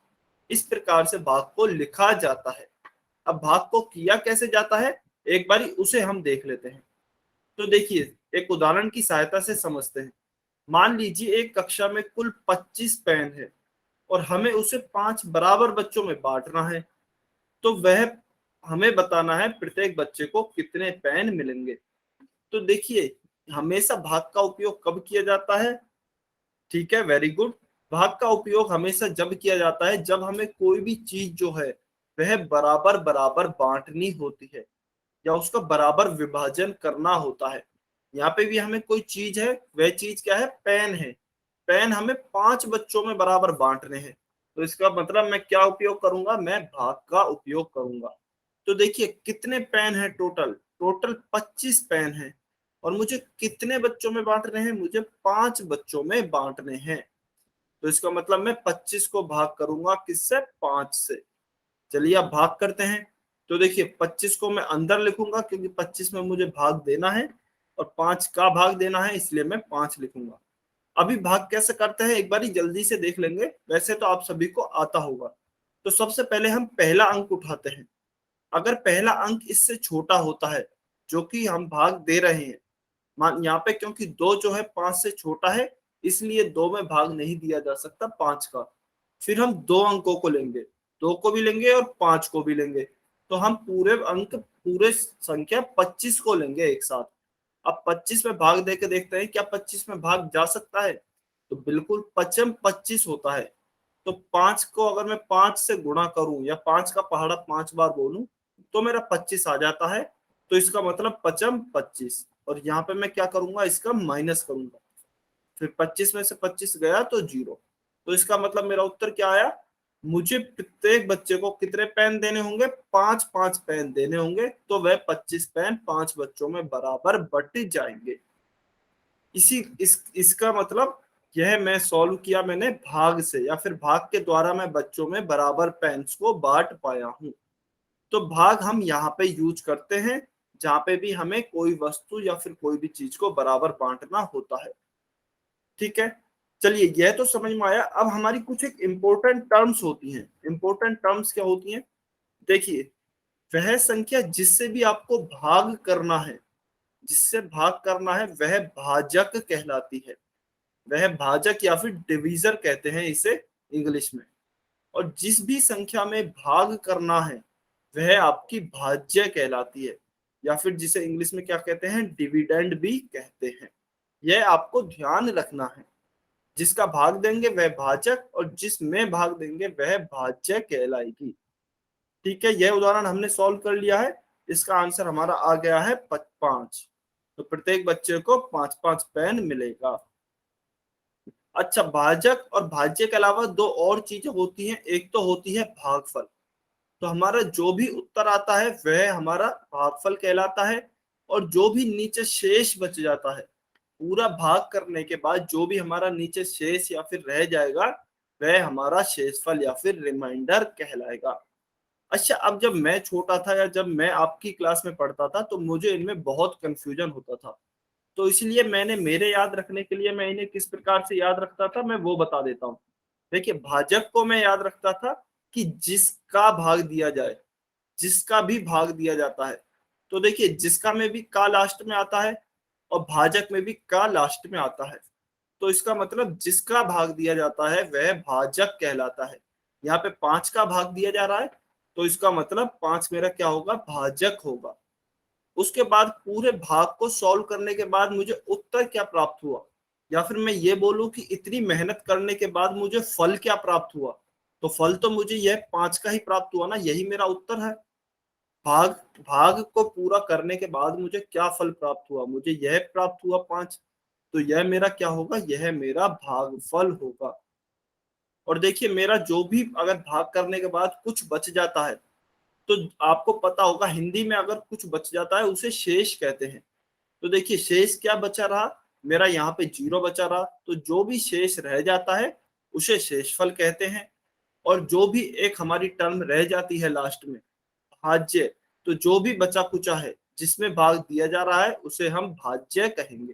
इस प्रकार से भाग को लिखा जाता है। अब भाग को किया कैसे जाता है एक बारी उसे हम देख लेते हैं। तो देखिए एक उदाहरण की सहायता से समझते हैं। मान लीजिए एक कक्षा में कुल 25 पेन है और हमें उसे 5 बराबर बच्चों में बांटना है। तो वह हमें बताना है प्रत्येक बच्चे को कितने पेन मिलेंगे। तो देखिए हमेशा भाग का उपयोग कब किया जाता है। ठीक है, वेरी गुड। भाग का उपयोग हमेशा जब किया जाता है जब हमें कोई भी चीज जो है वह बराबर बराबर बांटनी होती है या उसका बराबर विभाजन करना होता है। यहाँ पे भी हमें कोई चीज है, वह चीज क्या है, पेन है। पेन हमें 5 बच्चों में बराबर बांटने हैं। तो इसका मतलब मैं क्या उपयोग करूंगा, मैं भाग का उपयोग करूंगा। तो देखिए कितने पेन है, टोटल टोटल 25 पेन है और मुझे कितने बच्चों में बांटने हैं, मुझे 5 बच्चों में बांटने हैं। तो इसका मतलब मैं 25 को भाग करूंगा किससे, 5 से। चलिए अब भाग करते हैं। तो देखिए 25 को मैं अंदर लिखूंगा क्योंकि 25 में मुझे भाग देना है और 5 का भाग देना है, इसलिए मैं 5 लिखूंगा। अभी भाग कैसे करते हैं एक बारी जल्दी से देख लेंगे, वैसे तो आप सभी को आता होगा। तो सबसे पहले हम पहला अंक उठाते हैं। अगर पहला अंक इससे छोटा होता है जो कि हम भाग दे रहे हैं, मान यहाँ पे क्योंकि 2 जो है 5 से छोटा है इसलिए 2 में भाग नहीं दिया जा सकता 5 का। फिर हम 2 अंकों को लेंगे, 2 को भी लेंगे और 5 को भी लेंगे। तो हम पूरे अंक, पूरे संख्या 25 को लेंगे एक साथ। अब 25 में भाग दे के देखते हैं क्या 25 में भाग जा सकता है। तो बिल्कुल पचम 25 होता है। तो 5 को अगर मैं 5 से गुणा करूं या 5 का पहाड़ा 5 बार बोलूं तो मेरा 25 आ जाता है। तो इसका मतलब पचम 25। और यहाँ पे मैं क्या करूंगा, इसका माइनस करूंगा। फिर 25 में से 25 गया तो 0। तो इसका मतलब मेरा उत्तर क्या आया, मुझे प्रत्येक बच्चे को कितने पेन देने होंगे, 5-5 पेन देने होंगे। तो वह 25 पेन 5 बच्चों में बराबर बट जाएंगे। इसका मतलब यह मैं सॉल्व किया मैंने भाग से, या फिर भाग के द्वारा मैं बच्चों में बराबर पेन्स को बांट पाया हूं। तो भाग हम यहाँ पे यूज करते हैं जहां पे भी हमें कोई वस्तु या फिर कोई भी चीज को बराबर बांटना होता है। ठीक है, चलिए यह तो समझ में आया। अब हमारी कुछ एक इंपॉर्टेंट टर्म्स होती हैं। इंपॉर्टेंट टर्म्स क्या होती हैं, देखिए वह संख्या जिससे भी आपको भाग करना है, जिससे भाग करना है वह भाजक कहलाती है। वह भाजक या फिर डिवीजर कहते हैं इसे इंग्लिश में। और जिस भी संख्या में भाग करना है वह आपकी भाज्य कहलाती है, या फिर जिसे इंग्लिश में क्या कहते हैं, डिविडेंड भी कहते हैं। यह आपको ध्यान रखना है। जिसका भाग देंगे वह भाजक और जिसमें भाग देंगे वह भाज्य कहलाएगी। ठीक है, यह उदाहरण हमने सॉल्व कर लिया है। इसका आंसर हमारा आ गया है 5। तो प्रत्येक बच्चे को 5-5 पेन मिलेगा। अच्छा, भाजक और भाज्य के अलावा 2 और चीजें होती हैं। एक तो होती है भागफल। तो हमारा जो भी उत्तर आता है वह हमारा भागफल कहलाता है। और जो भी नीचे शेष बच जाता है, पूरा भाग करने के बाद जो भी हमारा नीचे शेष या फिर रह जाएगा वह हमारा शेषफल या फिर रिमाइंडर कहलाएगा। अच्छा, अब जब मैं छोटा था या जब मैं आपकी क्लास में पढ़ता था तो मुझे इनमें बहुत कंफ्यूजन होता था। तो इसलिए मैंने, मेरे याद रखने के लिए मैं इन्हें किस प्रकार से याद रखता था मैं वो बता देता हूँ। देखिए भाजक को मैं याद रखता था कि जिसका भाग दिया जाए, जिसका भी भाग दिया जाता है। तो देखिए जिसका में भी का लास्ट में आता है और भाजक में भी का लास्ट में आता है। तो इसका मतलब जिसका भाग दिया जाता है वह भाजक कहलाता है। यहाँ पे 5 का भाग दिया जा रहा है तो इसका मतलब 5 मेरा क्या होगा, भाजक होगा। उसके बाद पूरे भाग को सॉल्व करने के बाद मुझे उत्तर क्या प्राप्त हुआ, या फिर मैं ये बोलूं कि इतनी मेहनत करने के बाद मुझे फल क्या प्राप्त हुआ। तो फल तो मुझे यह 5 का ही प्राप्त हुआ ना, यही मेरा उत्तर है। भाग भाग को पूरा करने के बाद मुझे क्या फल प्राप्त हुआ, मुझे यह प्राप्त हुआ 5। तो यह मेरा क्या होगा, यह मेरा भागफल होगा। और देखिए मेरा जो भी अगर भाग करने के बाद कुछ बच जाता है, तो आपको पता होगा हिंदी में अगर कुछ बच जाता है उसे शेष कहते हैं। तो देखिए शेष क्या बचा रहा, मेरा यहाँ पे 0 बचा रहा। तो जो भी शेष रह जाता है उसे शेषफल कहते हैं। और जो भी एक हमारी टर्म रह जाती है लास्ट में, भाज्य, तो जो भी बचा कुचा है जिसमें भाग दिया जा रहा है उसे हम भाज्य कहेंगे।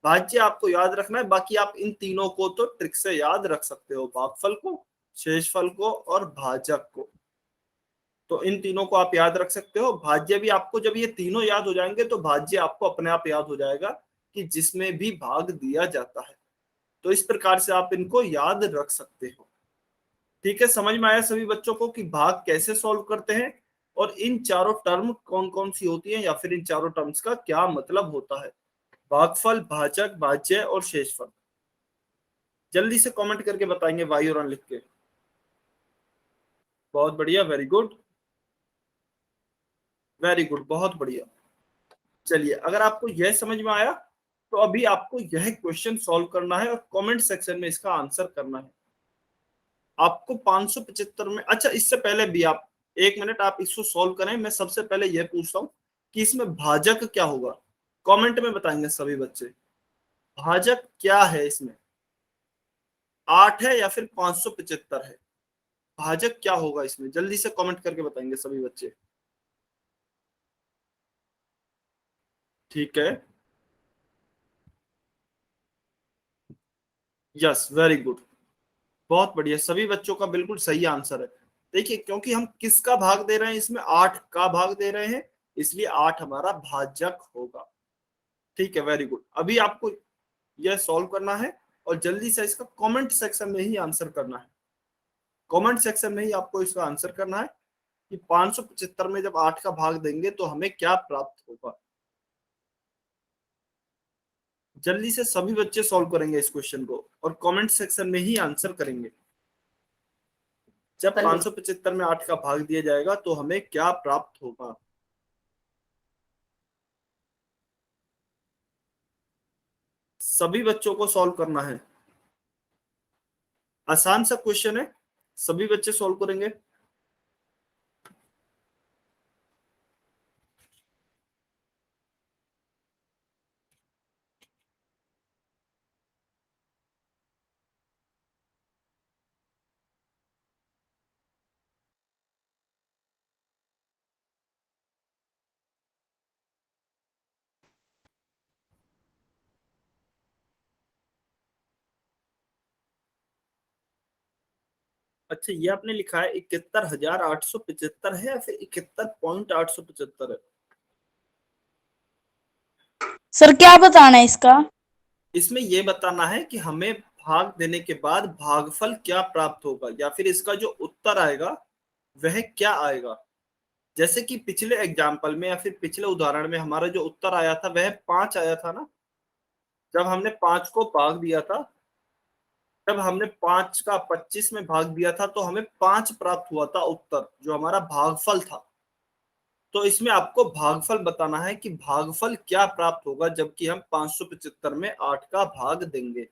भाज्य आपको याद रखना है, बाकी आप इन तीनों को तो ट्रिक से याद रख सकते हो, भागफल को, शेषफल को और भाजक को। तो इन तीनों को आप याद रख सकते हो। भाज्य भी आपको, जब ये तीनों याद हो जाएंगे तो भाज्य आपको अपने आप याद हो जाएगा कि जिसमें भी भाग दिया जाता है। तो इस प्रकार से आप इनको याद रख सकते हो। ठीक है, समझ में आया सभी बच्चों को कि भाग कैसे सॉल्व करते हैं और इन चारों टर्म कौन कौन सी होती हैं, या फिर इन चारों टर्म्स का क्या मतलब होता है, भागफल, भाजक, भाज्य और शेषफल। जल्दी से कमेंट करके बताएंगे वाई और अन लिख के। बहुत बढ़िया, वेरी गुड, वेरी गुड, बहुत बढ़िया। चलिए, अगर आपको यह समझ में आया तो अभी आपको यह क्वेश्चन सॉल्व करना है और कमेंट सेक्शन में इसका आंसर करना है। आपको 575 में, अच्छा इससे पहले भी आप 1 मिनट आप इसको सॉल्व करें, मैं सबसे पहले यह पूछता हूं कि इसमें भाजक क्या होगा। कमेंट में बताएंगे सभी बच्चे, भाजक क्या है इसमें, 8 है या फिर 575 है, भाजक क्या होगा इसमें, जल्दी से कमेंट करके बताएंगे सभी बच्चे। ठीक है, यस, वेरी गुड, बहुत बढ़िया, सभी बच्चों का बिल्कुल सही आंसर है। देखिए, क्योंकि हम किसका भाग दे रहे हैं, इसमें 8 का भाग दे रहे हैं, इसलिए 8 हमारा भाजक होगा। ठीक है, वेरी गुड। अभी आपको यह सॉल्व करना है और जल्दी से इसका कमेंट सेक्शन में ही आंसर करना है। कमेंट सेक्शन में ही आपको इसका आंसर करना है कि 575 में जब 8 का भाग देंगे तो हमें क्या प्राप्त होगा। जल्दी से सभी बच्चे सॉल्व करेंगे इस क्वेश्चन को और कमेंट सेक्शन में ही आंसर करेंगे। जब 575 में 8 का भाग दिया जाएगा तो हमें क्या प्राप्त होगा। सभी बच्चों को सॉल्व करना है, आसान सा क्वेश्चन है, सभी बच्चे सॉल्व करेंगे। अच्छा, ये आपने लिखा है 71,875 है या फिर 71,875 है। सर क्या बताना है इसका? इसमें यह बताना है कि हमें भाग देने के बाद भागफल क्या प्राप्त होगा, या फिर इसका जो उत्तर आएगा वह क्या आएगा। जैसे कि पिछले एग्जाम्पल में या फिर पिछले उदाहरण में हमारा जो उत्तर आया था वह 5 आया था ना। जब हमने 5 को भाग दिया था, जब हमने 5 का 25 में भाग दिया था तो हमें 5 प्राप्त हुआ था उत्तर, जो हमारा भागफल था। तो इसमें आपको भागफल बताना है कि भागफल क्या प्राप्त होगा जबकि हम 575 में 8 का भाग देंगे।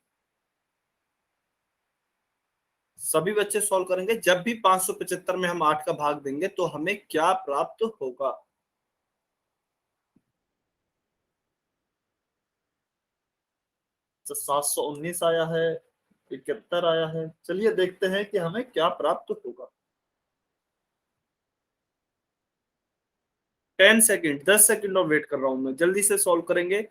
सभी बच्चे सॉल्व करेंगे, जब भी 575 में हम 8 का भाग देंगे तो हमें क्या प्राप्त होगा। तो 719 आया है, 71 आया है, चलिए देखते हैं कि हमें क्या प्राप्त होगा। 10 सेकेंड, 10 सेकेंड और वेट कर रहा हूं मैं, जल्दी से सॉल्व करेंगे।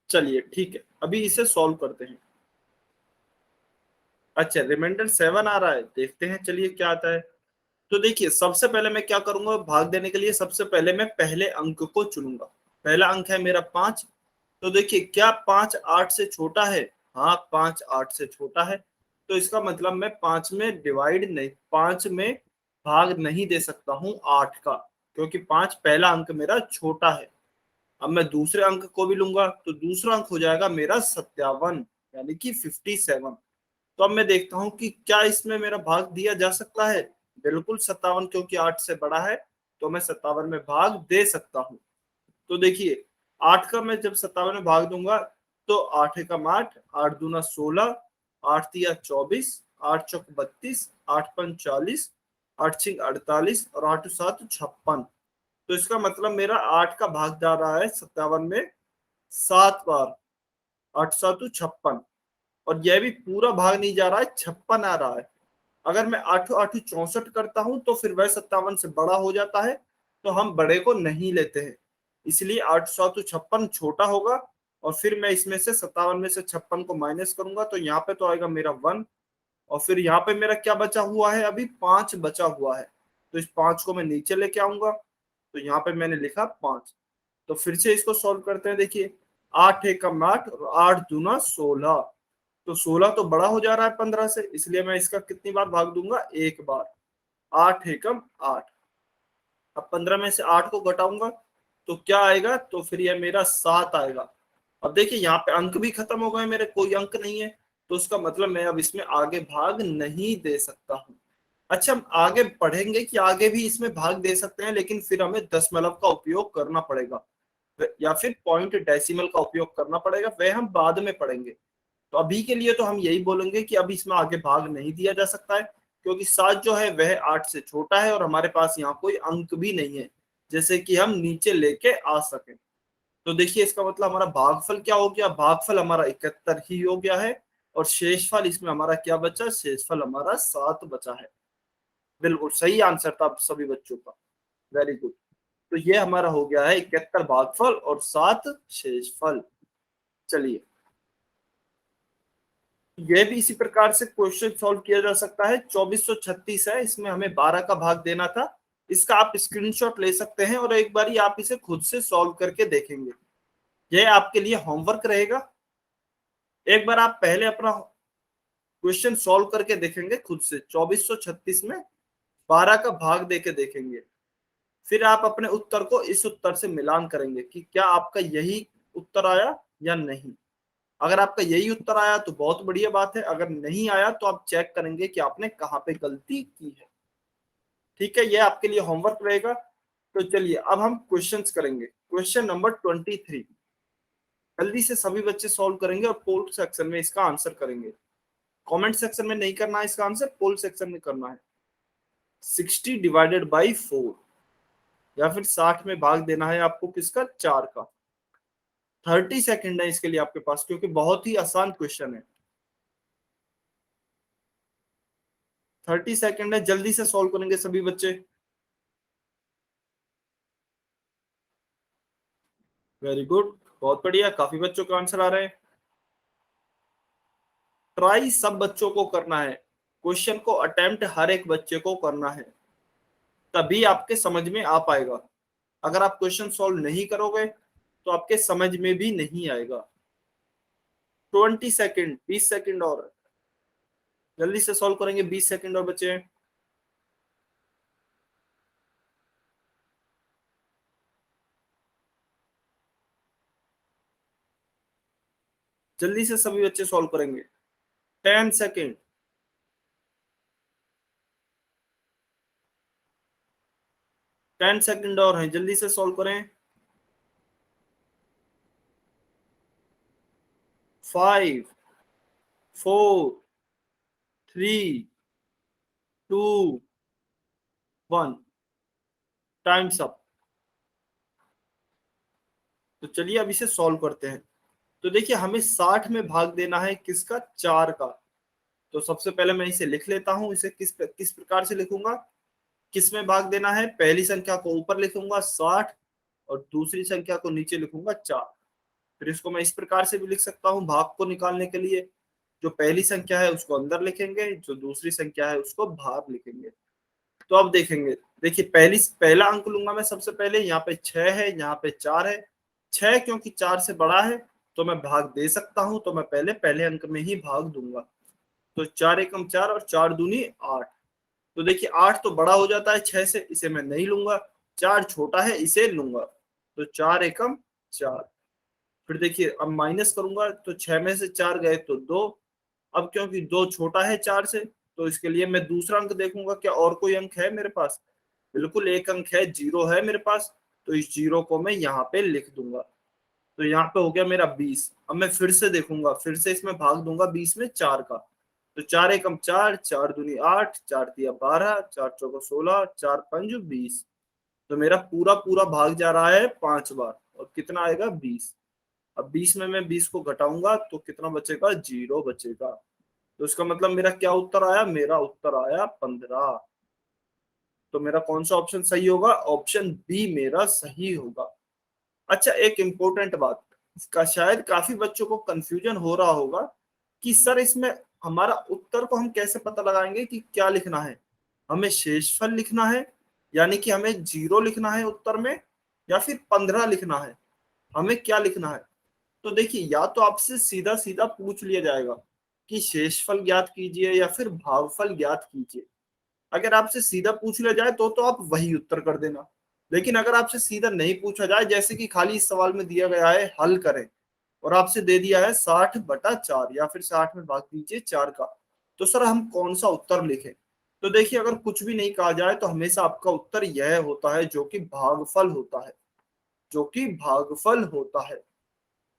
चलिए ठीक है, अभी इसे सॉल्व करते हैं। अच्छा, रिमाइंडर 7 आ रहा है, देखते हैं चलिए क्या आता है। तो देखिए, सबसे पहले मैं क्या करूंगा, भाग देने के लिए सबसे पहले मैं पहले अंक को चुनूंगा। पहला अंक है मेरा 5। तो देखिए, क्या 5 8 से छोटा है। हाँ, 5 8 से छोटा है। तो इसका मतलब मैं 5 में डिवाइड नहीं, 5 में भाग नहीं दे सकता हूं 8 का, क्योंकि 5 पहला अंक मेरा छोटा है। अब मैं दूसरे अंक को भी लूंगा तो दूसरा अंक हो जाएगा मेरा 57, यानी कि 57। तो अब मैं देखता हूं कि क्या इसमें मेरा भाग दिया जा सकता है। बिल्कुल 57, क्योंकि 8 से बड़ा है तो मैं 57 में भाग दे सकता हूं। तो देखिए, 8 का मैं जब 57 में भाग दूंगा तो 8 एकम 8, 8 दूना 16, 8 तिया 24, 8 चौक 32, 8 पंच 40, 8 छिंग 48 और 8 7 56। तो इसका मतलब मेरा 8 का भाग जा रहा है 57 में 7 बार, 8 7 56। और यह भी पूरा भाग नहीं जा रहा है, 56 आ रहा है। अगर मैं 8 8 64 करता हूं तो फिर वह 57 से बड़ा हो जाता है, तो हम बड़े को नहीं लेते हैं। इसलिए 856 छोटा होगा, और फिर मैं इसमें से 57 में से 56 को माइनस करूंगा, तो यहाँ पे तो आएगा मेरा 1। और फिर यहाँ पे मेरा क्या बचा हुआ है, अभी 5 बचा हुआ है। तो इस 5 को मैं नीचे लेके आऊंगा, तो यहाँ पे मैंने लिखा 5। तो फिर से इसको सॉल्व करते हैं। देखिए 8 एकम 8 और 8 दूना 16। तो 16 तो बड़ा हो जा रहा है 15 से, इसलिए मैं इसका कितनी बार भाग दूंगा, एक बार। 8 एकम 8। अब 15 में से 8 को घटाऊंगा तो क्या आएगा, तो फिर यह मेरा 7 आएगा। अब देखिए यहाँ पे अंक भी खत्म हो गए मेरे, कोई अंक नहीं है, तो उसका मतलब मैं अब इसमें आगे भाग नहीं दे सकता हूँ। अच्छा, हम आगे पढ़ेंगे कि आगे भी इसमें भाग दे सकते हैं, लेकिन फिर हमें दशमलव का उपयोग करना पड़ेगा, या फिर पॉइंट डेसिमल का उपयोग करना पड़ेगा, वह हम बाद में पढ़ेंगे। तो अभी के लिए तो हम यही बोलेंगे कि अब इसमें आगे भाग नहीं दिया जा सकता है, क्योंकि 7 जो है वह 8 से छोटा है, और हमारे पास यहाँ कोई अंक भी नहीं है जैसे कि हम नीचे लेके आ सके। तो देखिए इसका मतलब हमारा भागफल क्या हो गया, भागफल हमारा 71 ही हो गया है, और शेषफल इसमें हमारा क्या बचा, शेषफल हमारा 7 बचा है। बिल्कुल सही आंसर था आप सभी बच्चों का, वेरी गुड। तो ये हमारा हो गया है 71 भागफल और 7 शेषफल। चलिए, यह भी इसी प्रकार से क्वेश्चन सॉल्व किया जा सकता है। 2436 है, इसमें हमें 12 का भाग देना था। इसका आप स्क्रीनशॉट ले सकते हैं और एक बार आप इसे खुद से सॉल्व करके देखेंगे। यह आपके लिए होमवर्क रहेगा। एक बार आप पहले अपना क्वेश्चन सॉल्व करके देखेंगे खुद से, 2436 में 12 का भाग देके देखेंगे। फिर आप अपने उत्तर को इस उत्तर से मिलान करेंगे कि क्या आपका यही उत्तर आया या नहीं। अगर आपका यही उत्तर आया तो बहुत बढ़िया बात है, अगर नहीं आया तो आप चेक करेंगे कि आपने कहाँ पे गलती की है। ठीक है, ये आपके लिए होमवर्क रहेगा। तो चलिए अब हम क्वेश्चंस करेंगे। क्वेश्चन नंबर 23 जल्दी से सभी बच्चे सॉल्व करेंगे और पोल सेक्शन में इसका आंसर करेंगे। कमेंट सेक्शन में नहीं करना है इसका आंसर, पोल सेक्शन में करना है। 60 डिवाइडेड बाई 4, या फिर 60 में भाग देना है आपको किसका, 4 का। 30 सेकेंड है इसके लिए आपके पास, क्योंकि बहुत ही आसान क्वेश्चन है। 30 सेकेंड है, जल्दी से सॉल्व करेंगे सभी बच्चे। वेरी गुड, बहुत बढ़िया, काफी बच्चों का आंसर आ रहे हैं। ट्राई सब बच्चों को करना है, क्वेश्चन को अटेम्प्ट हर एक बच्चे को करना है, तभी आपके समझ में आ पाएगा। अगर आप क्वेश्चन सॉल्व नहीं करोगे तो आपके समझ में भी नहीं आएगा। 20 सेकेंड, 20 सेकेंड और, जल्दी से सॉल्व करेंगे, 20 सेकेंड और बचे हैं। जल्दी से सभी बच्चे सॉल्व करेंगे। 10 सेकेंड, 10 सेकेंड और हैं, जल्दी से सॉल्व करें। 5 4 3 2 1, टाइम्स अप। तो चलिए अब इसे सॉल्व करते हैं। तो देखिए हमें 60 में भाग देना है किसका, 4 का। तो सबसे पहले मैं इसे लिख लेता हूं। इसे किस प्रकार से लिखूंगा, किस में भाग देना है, पहली संख्या को ऊपर लिखूंगा 60 और दूसरी संख्या को नीचे लिखूंगा 4। फिर इसको मैं इस प्रकार से भी लिख सकता हूँ, भाग को निकालने के लिए जो पहली संख्या है उसको अंदर लिखेंगे, जो दूसरी संख्या है उसको बाहर लिखेंगे। तो अब देखेंगे, देखिए पहला अंक लूंगा मैं सबसे पहले, यहाँ पे 6 है, यहाँ पे 4 है। 6 क्योंकि 4 से बड़ा है तो मैं भाग दे सकता हूं, तो मैं पहले पहले अंक में ही भाग दूंगा। तो 4 एकम 4 और 4 दूनी 8। तो देखिए 8 तो बड़ा हो जाता है 6 से, इसे मैं नहीं लूंगा। 4 छोटा है, इसे लूंगा। तो 4 एकम 4। फिर देखिए अब माइनस करूंगा, तो 6 में से 4 गए तो 2। अब क्योंकि 2 छोटा है 4 से, तो इसके लिए मैं दूसरा अंक देखूंगा, क्या और कोई अंक है मेरे पास। बिल्कुल एक अंक है, 0 है मेरे पास। तो इस 0 को मैं यहाँ पे लिख दूंगा। तो यहाँ पे हो गया मेरा 20। अब मैं फिर से देखूंगा, फिर से इसमें भाग दूंगा 20 में 4 का। तो 4 एकम 4, 4 दूनी 8, 4 तिया 12, 4 चौका 16, 4 पंज 20। तो मेरा पूरा पूरा भाग जा रहा है 5 बार, और कितना आएगा, 20। अब 20 में मैं 20 को घटाऊंगा तो कितना बचेगा, 0 बचेगा। तो इसका मतलब मेरा क्या उत्तर आया, मेरा उत्तर आया 15। तो मेरा कौन सा ऑप्शन सही होगा, ऑप्शन बी मेरा सही होगा। अच्छा, एक इंपॉर्टेंट बात, इसका शायद काफी बच्चों को कंफ्यूजन हो रहा होगा कि सर इसमें हमारा उत्तर को हम कैसे पता लगाएंगे कि क्या लिखना है, हमें शेषफल लिखना है, यानी कि हमें 0 लिखना है उत्तर में, या फिर 15 लिखना है, हमें क्या लिखना है। तो देखिए, या तो आपसे सीधा सीधा पूछ लिया जाएगा कि शेषफल ज्ञात कीजिए या फिर भागफल ज्ञात कीजिए। अगर आपसे सीधा पूछ लिया जाए तो आप वही उत्तर कर देना। लेकिन अगर आपसे सीधा नहीं पूछा जाए, जैसे कि खाली इस सवाल में दिया गया है हल करें, और आपसे दे दिया है 60/4 या फिर 60 में भाग दीजिए 4 का, तो सर हम कौन सा उत्तर लिखें। तो देखिए, अगर कुछ भी नहीं कहा जाए तो हमेशा आपका उत्तर यह होता है जो कि भागफल होता है, जो कि भागफल होता है।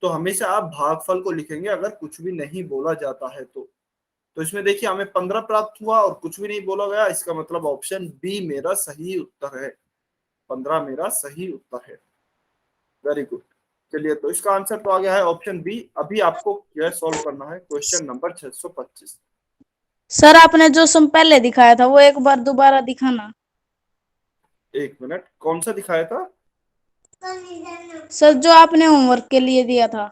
तो हमेशा आप भागफल को लिखेंगे अगर कुछ भी नहीं बोला जाता है तो इसमें देखिए हमें 15 प्राप्त हुआ और कुछ भी नहीं बोला गया, इसका मतलब ऑप्शन बी मेरा सही उत्तर है, 15 मेरा सही उत्तर है। Very good. चलिए, तो इसका आंसर तो आ गया है ऑप्शन बी। अभी आपको यह सॉल्व करना है क्वेश्चन नंबर 625। सर आपने जो सम पहले दिखाया था वो एक बार दोबारा दिखाना। एक मिनट, कौन सा दिखाया था? सर जो आपने होमवर्क के लिए दिया था।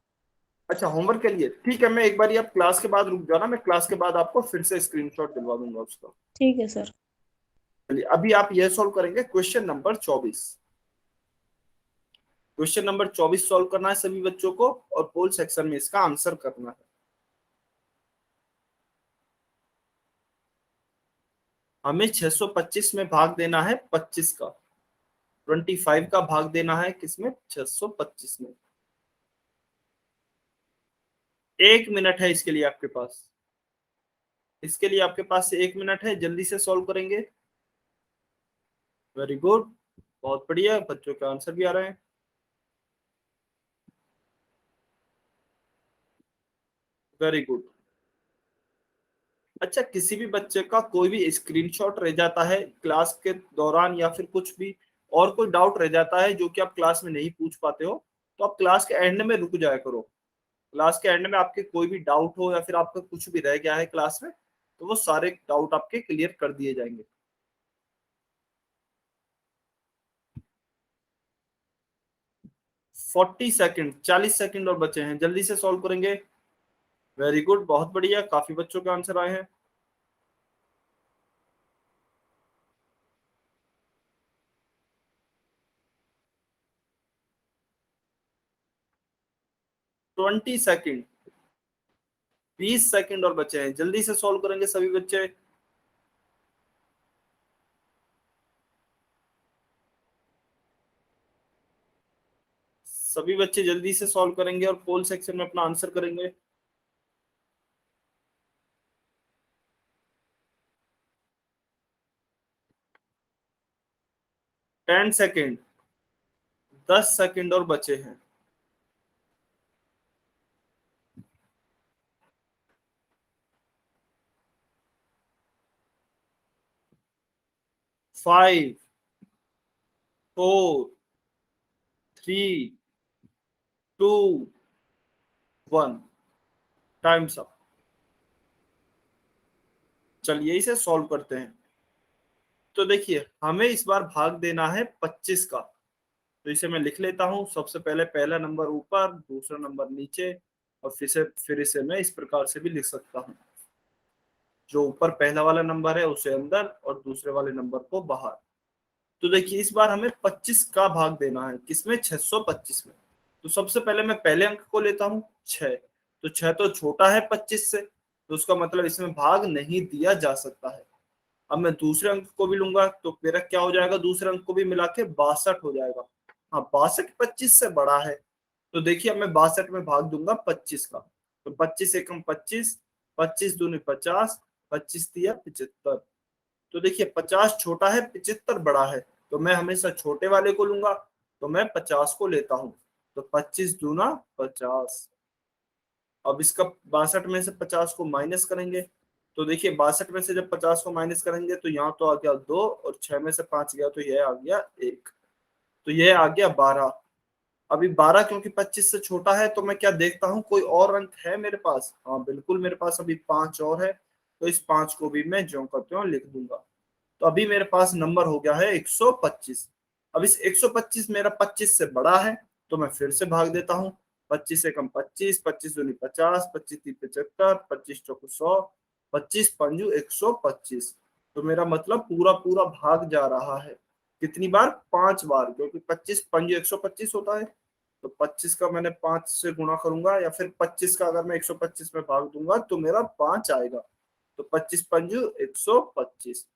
अच्छा, होमवर्क के लिए, ठीक है। मैं एक बार आप क्लास के बाद रुक जाना, मैं क्लास के बाद आपको फिर से स्क्रीनशॉट दिलवा दूंगा उसका। ठीक है सर। चलिए, अभी आप यह सॉल्व करेंगे question number 24। Question number 24 solve करना है सभी बच्चों को, और पोल सेक्शन में इसका आंसर करना है। हमें 625 में भाग देना है 25 का, 25 का भाग देना है किसमें, 625 में। 1 मिनट है इसके लिए आपके पास, इसके लिए आपके पास 1 मिनट है, जल्दी से सॉल्व करेंगे। वेरी गुड, बहुत बढ़िया, बच्चों के आंसर भी आ रहे हैं। Very good. अच्छा, किसी भी बच्चे का कोई भी स्क्रीनशॉट रह जाता है क्लास के दौरान, या फिर कुछ भी और कोई डाउट रह जाता है जो कि आप क्लास में नहीं पूछ पाते हो, तो आप क्लास के एंड में रुक जाया करो। क्लास के एंड में आपके कोई भी डाउट हो या फिर आपका कुछ भी रह गया है क्लास में, तो वो सारे डाउट आपके क्लियर कर दिए जाएंगे। 40 सेकंड, 40 सेकंड और बचे हैं, जल्दी से सॉल्व करेंगे। वेरी गुड, बहुत बढ़िया, काफी बच्चों के आंसर आए हैं। ट्वेंटी सेकेंड, 20 सेकंड और बचे हैं, जल्दी से सॉल्व करेंगे सभी बच्चे। सभी बच्चे जल्दी से सॉल्व करेंगे और पोल सेक्शन में अपना आंसर करेंगे। 10 सेकेंड, 10 सेकंड और बचे हैं। 5, 4, 3, 2, 1, टाइम्स अप। चलिए इसे सॉल्व करते हैं। तो देखिए, हमें इस बार भाग देना है 25 का, तो इसे मैं लिख लेता हूं। सबसे पहले पहला नंबर ऊपर, दूसरा नंबर नीचे, और फिर इसे मैं इस प्रकार से भी लिख सकता हूं, जो ऊपर पहला वाला नंबर है उसे अंदर और दूसरे वाले नंबर को बाहर। तो देखिए, इस बार हमें 25 का भाग देना है, किसमें, 625 में। तो सबसे पहले मैं पहले अंक को लेता हूँ 6। तो 6 तो छोटा है 25 से, तो उसका मतलब इसमें भाग नहीं दिया जा सकता है। अब मैं दूसरे अंक को भी लूंगा तो मेरा क्या हो जाएगा, दूसरे अंक को भी मिला के 62 हो जाएगा। हाँ, 62 25 से बड़ा है। तो देखिए, अब मैं 62 में भाग दूंगा 25 का, तो 25 एकम 25, 25 दूनी 50, 25 दिया 75। तो देखिए, 50 छोटा है, 75 बड़ा है, तो मैं हमेशा छोटे वाले को लूंगा, तो मैं 50 को लेता हूं। तो 25 दूना 50। अब इसका 62 में से 50 को माइनस करेंगे, तो देखिए 62 में से जब 50 को माइनस करेंगे तो यहाँ तो आ गया 2, और 6 में से 5 गया तो यह आ गया 1, तो यह आ गया 12। अभी 12 क्योंकि 25 से छोटा है, तो मैं क्या देखता हूँ कोई और अंक है मेरे पास? हाँ बिल्कुल, मेरे पास अभी 5 और है, तो इस 5 को भी मैं ज्यों का त्यों लिख दूंगा। तो अभी मेरे पास नंबर हो गया है 125। अब इस 125 मेरा 25 से बड़ा है, तो मैं फिर से भाग देता हूँ। 25 से कम 25, 25 दूनी 50, 25 तीन 75, 25 चौको 100, 25 पंजू 125। तो मेरा मतलब पूरा पूरा भाग जा रहा है। कितनी बार? 5 बार, क्योंकि 25 पंजू 125 होता है। तो 25 का मैंने 5 से गुणा करूंगा, या फिर 25 का अगर मैं 125 में भाग दूंगा तो मेरा 5 आएगा। तो 25 पंजू 125।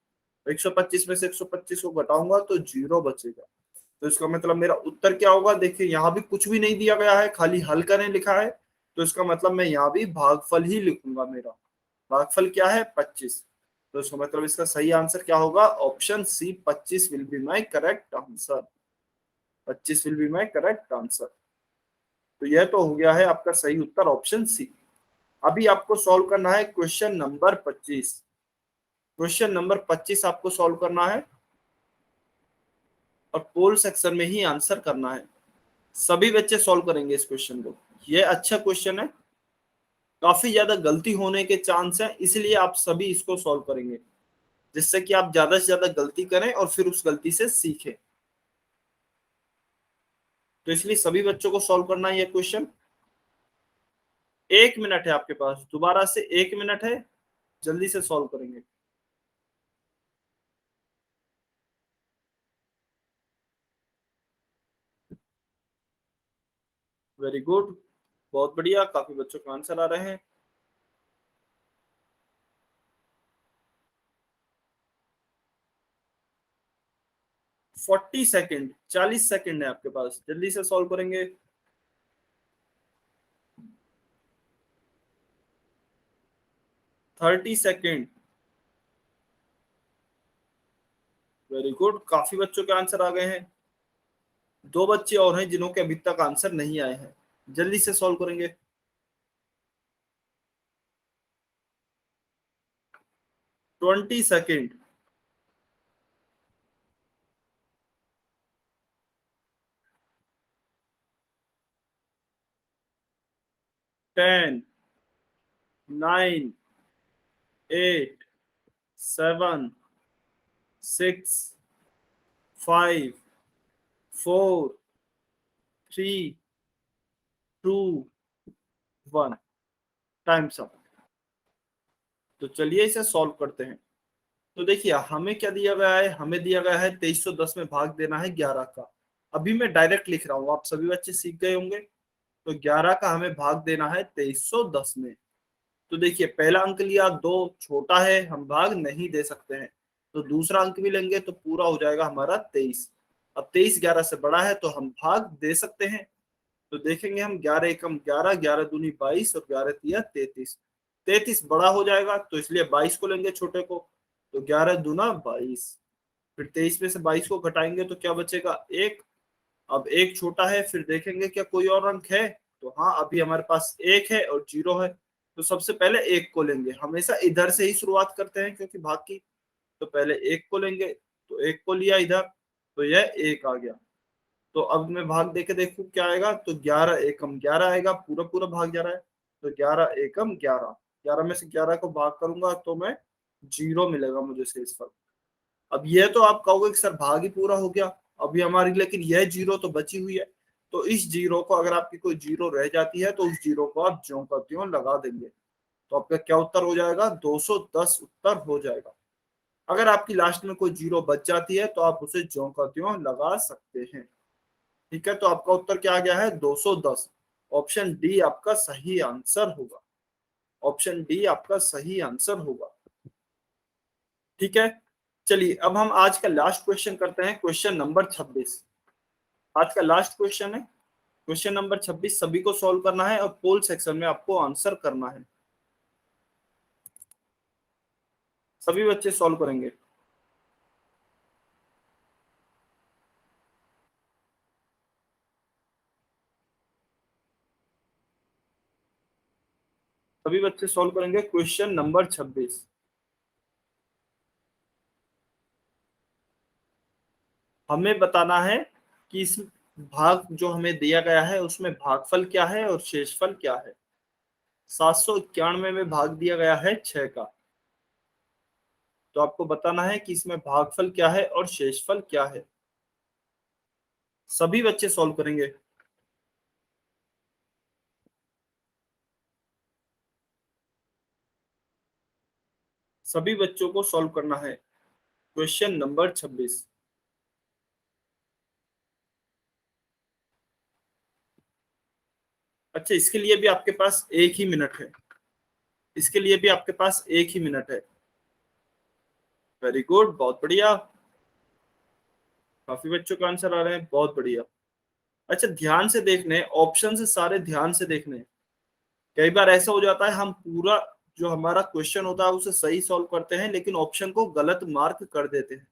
125 में से 125 को घटाऊंगा तो 0 बचेगा। तो इसका मतलब मेरा उत्तर क्या होगा? देखिए यहाँ भी कुछ भी नहीं दिया गया है, खाली हल करें लिखा है। तो इसका मतलब मैं यहाँ भी भागफल ही लिखूंगा। मेरा भागफल क्या है? 25। तो इसका मतलब इसका सही आंसर क्या होगा? Option C, 25 will be my correct answer. 25 will be my correct answer. तो यह तो हो गया है आपका सही उत्तर, ऑप्शन सी। अभी आपको सॉल्व करना है क्वेश्चन नंबर 25। क्वेश्चन नंबर 25 आपको सॉल्व करना है, और पोल सेक्शन में ही आंसर करना है। सभी बच्चे सॉल्व करेंगे इस क्वेश्चन को। ये अच्छा क्वेश्चन है, काफी ज्यादा गलती होने के चांस है, इसलिए आप सभी इसको सॉल्व करेंगे, जिससे कि आप ज्यादा से ज्यादा गलती करें और फिर उस गलती से सीखें। तो इसलिए सभी बच्चों को सॉल्व करना है ये क्वेश्चन। 1 मिनट है आपके पास, दोबारा से 1 मिनट है, जल्दी से सॉल्व करेंगे। वेरी गुड, बहुत बढ़िया, काफी बच्चों के आंसर आ रहे हैं। 40 सेकेंड, 40 सेकेंड है आपके पास, जल्दी से सॉल्व करेंगे। 30 सेकेंड। वेरी गुड, काफी बच्चों के आंसर आ गए हैं। 2 बच्चे और हैं जिन्हों के अभी तक आंसर नहीं आए हैं, जल्दी से सॉल्व करेंगे। 20 सेकेंड। 10, 9, 8, 7, 6, 5, 4, 3, 2, 1। Times up. तो चलिए इसे सॉल्व करते हैं। तो देखिए हमें क्या दिया गया है? हमें दिया गया है 2310 में भाग देना है 11 का। अभी मैं डायरेक्ट लिख रहा हूँ, आप सभी बच्चे सीख गए होंगे। तो 11 का हमें भाग देना है 2310 में। तो देखिए पहला अंक लिया, 2 छोटा है, हम भाग नहीं दे सकते हैं। तो दूसरा अंक भी लेंगे तो पूरा हो जाएगा हमारा 23। अब 23 11 से बड़ा है, तो हम भाग दे सकते हैं। तो देखेंगे हम, 11 एकम 11, 11 दूनी 22 और 11 तिया 33। 33 बड़ा हो जाएगा, तो इसलिए 22 को लेंगे छोटे को। तो 11 दूना 22। फिर 23 में से 22 को घटाएंगे तो क्या बचेगा? 1। अब 1 छोटा है, फिर देखेंगे क्या कोई और अंक है? तो हाँ, अभी हमारे पास 1 है और 0 है। तो सबसे पहले 1 को लेंगे, हमेशा इधर से ही शुरुआत करते हैं क्योंकि भाग की। तो पहले 1 को लेंगे, तो 1 को लिया इधर, तो यह 1 आ गया। तो अब मैं भाग दे के देखूं क्या आएगा। तो 11 एकम 11 आएगा, पूरा पूरा भाग जा रहा है। तो 11 एकम 11, 11 में से 11 को भाग करूंगा तो मैं 0 मिलेगा मुझे शेषफल। अब यह तो आप कहोगे कि सर भाग ही पूरा हो गया, अभी हमारी, लेकिन यह 0 तो बची हुई है। तो इस 0 को, अगर आपकी कोई 0 रह जाती है तो उस 0 को आप ज्यों का त्यों लगा देंगे। तो आपका क्या उत्तर हो जाएगा? 210 उत्तर हो जाएगा। अगर आपकी लास्ट में कोई 0 बच जाती है तो आप उसे ज्यों का त्यों लगा सकते हैं। ठीक है, तो आपका उत्तर क्या आ गया है? 210। ऑप्शन डी आपका सही आंसर होगा। ऑप्शन डी आपका सही आंसर होगा। ठीक है, चलिए अब हम आज का लास्ट क्वेश्चन करते हैं, क्वेश्चन नंबर 26। आज का लास्ट क्वेश्चन है क्वेश्चन नंबर 26। सभी को सॉल्व करना है और पोल सेक्शन में आपको आंसर करना है। सभी बच्चे सॉल्व करेंगे। सभी बच्चे सॉल्व करेंगे क्वेश्चन नंबर 26। हमें बताना है कि इस भाग जो हमें दिया गया है उसमें भागफल क्या है और शेषफल क्या है। 791 में भाग दिया गया है 6 का। तो आपको बताना है कि इसमें भागफल क्या है और शेषफल क्या है। सभी बच्चे सॉल्व करेंगे। सभी बच्चों को सॉल्व करना है क्वेश्चन नंबर 26। अच्छा, इसके लिए भी आपके पास 1 ही मिनट है। इसके लिए भी आपके पास 1 ही मिनट है। वेरी गुड, बहुत बढ़िया। काफी बच्चों का आंसर आ रहे हैं, बहुत बढ़िया। अच्छा, ध्यान से देखने, ऑप्शन से सारे ध्यान से देखने। कई बार ऐसा हो जाता है हम पूरा जो हमारा क्वेश्चन होता है उसे सही सॉल्व करते हैं लेकिन ऑप्शन को गलत मार्क कर देते हैं।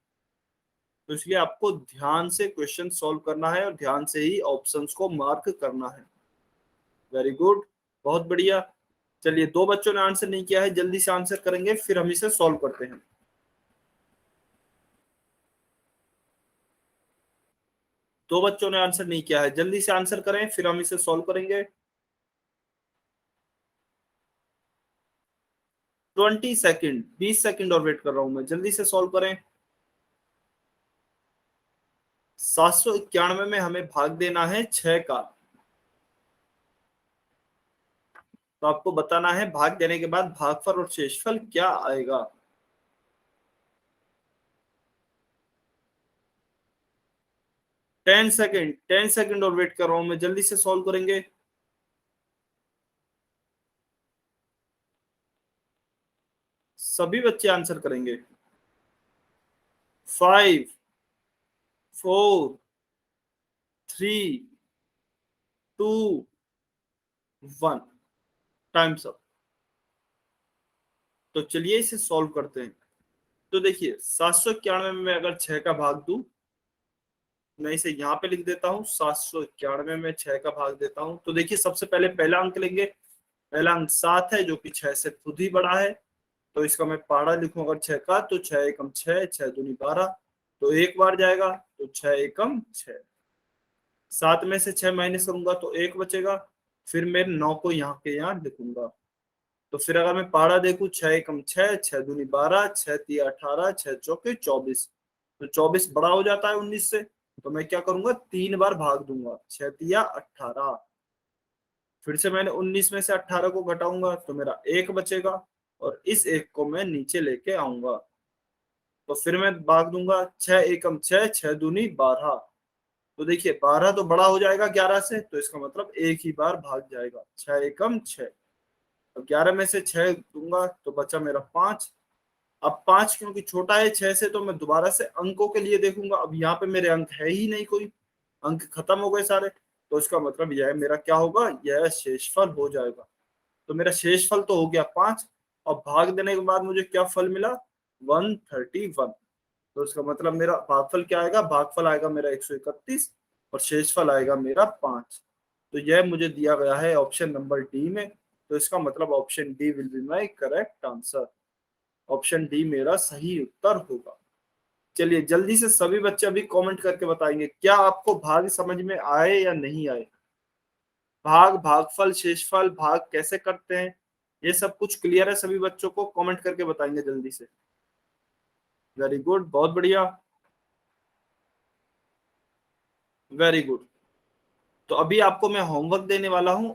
तो इसलिए आपको ध्यान से क्वेश्चन सॉल्व करना है और ध्यान से ही ऑप्शंस को मार्क करना है। वेरी गुड, बहुत बढ़िया। चलिए, 2 बच्चों ने आंसर नहीं किया है, जल्दी से आंसर करेंगे फिर हम इसे सॉल्व करते हैं। 2 बच्चों ने आंसर नहीं किया है, जल्दी से आंसर करें फिर हम इसे सॉल्व करेंगे। 20 सेकेंड, 20 सेकेंड और वेट कर रहा हूं मैं, जल्दी से सॉल्व करें। 791 में हमें भाग देना है 6 का। तो आपको बताना है भाग देने के बाद भागफल और शेषफल क्या आएगा। 10 सेकेंड, 10 सेकेंड और वेट कर रहा हूं मैं, जल्दी से सॉल्व करेंगे। सभी बच्चे आंसर करेंगे। 5, 4, 3, 2, 1। Times up. तो चलिए इसे सॉल्व करते हैं। तो देखिए, 791 में अगर 6 का भाग दूं, मैं इसे यहाँ पे लिख देता हूँ। 791 में 6 का भाग देता हूँ तो देखिए, सबसे पहले पहला अंक लेंगे। पहला अंक 7 है जो कि 6 से खुद ही बड़ा है। तो इसका मैं पहाड़ा लिखूं अगर 6 का, तो 6 एकम 6, 6 दूनी 12। तो एक बार जाएगा, तो 6 एकम 6। 7 में से 6 माइनस करूंगा तो 1 बचेगा। फिर मैं 9 को यहाँ के यहाँ लिखूंगा। तो फिर अगर मैं पहाड़ा देखूं, 6 एकम 6, 6 दूनी 12, 6 तिया 18, 6 चौके 24। तो 24 बड़ा हो जाता है 19 से। तो मैं क्या करूंगा, 3 बार भाग दूंगा, 6 तिया 18। फिर से मैंने 19 में से 18 को घटाऊंगा तो मेरा 1 बचेगा। और इस 1 को मैं नीचे लेके आऊंगा। तो फिर मैं भाग दूंगा, 6 एकम 6, 6 दूनी 12। तो देखिए, 12 तो बड़ा हो जाएगा 11 से, तो इसका मतलब एक ही बार भाग जाएगा, 6 एकम 6। अब 11 में से 6 दूंगा तो बचा मेरा 5। अब 5 क्योंकि छोटा है 6 से, तो मैं दोबारा से अंकों के लिए देखूंगा। अब यहाँ पे मेरे अंक है ही नहीं कोई, अंक खत्म हो गए सारे। तो इसका मतलब यह मेरा क्या होगा, यह शेषफल हो जाएगा। तो मेरा शेषफल तो हो गया 5। और भाग देने के बाद मुझे क्या फल मिला, 131। तो इसका मतलब मेरा भागफल क्या आएगा, भागफल आएगा मेरा 131 और शेषफल आएगा मेरा 5। तो यह मुझे दिया गया है ऑप्शन नंबर डी में। तो इसका मतलब option D will be my correct answer. Option D मेरा सही उत्तर होगा। चलिए, जल्दी से सभी बच्चे अभी कमेंट करके बताएंगे क्या आपको भाग समझ में आए या नहीं आए। भाग, भागफल, शेषफल, भाग कैसे करते हैं, ये सब कुछ क्लियर है सभी बच्चों को, कमेंट करके बताएंगे जल्दी से। वेरी गुड, बहुत बढ़िया। Very good. तो अभी आपको मैं होमवर्क देने वाला हूं।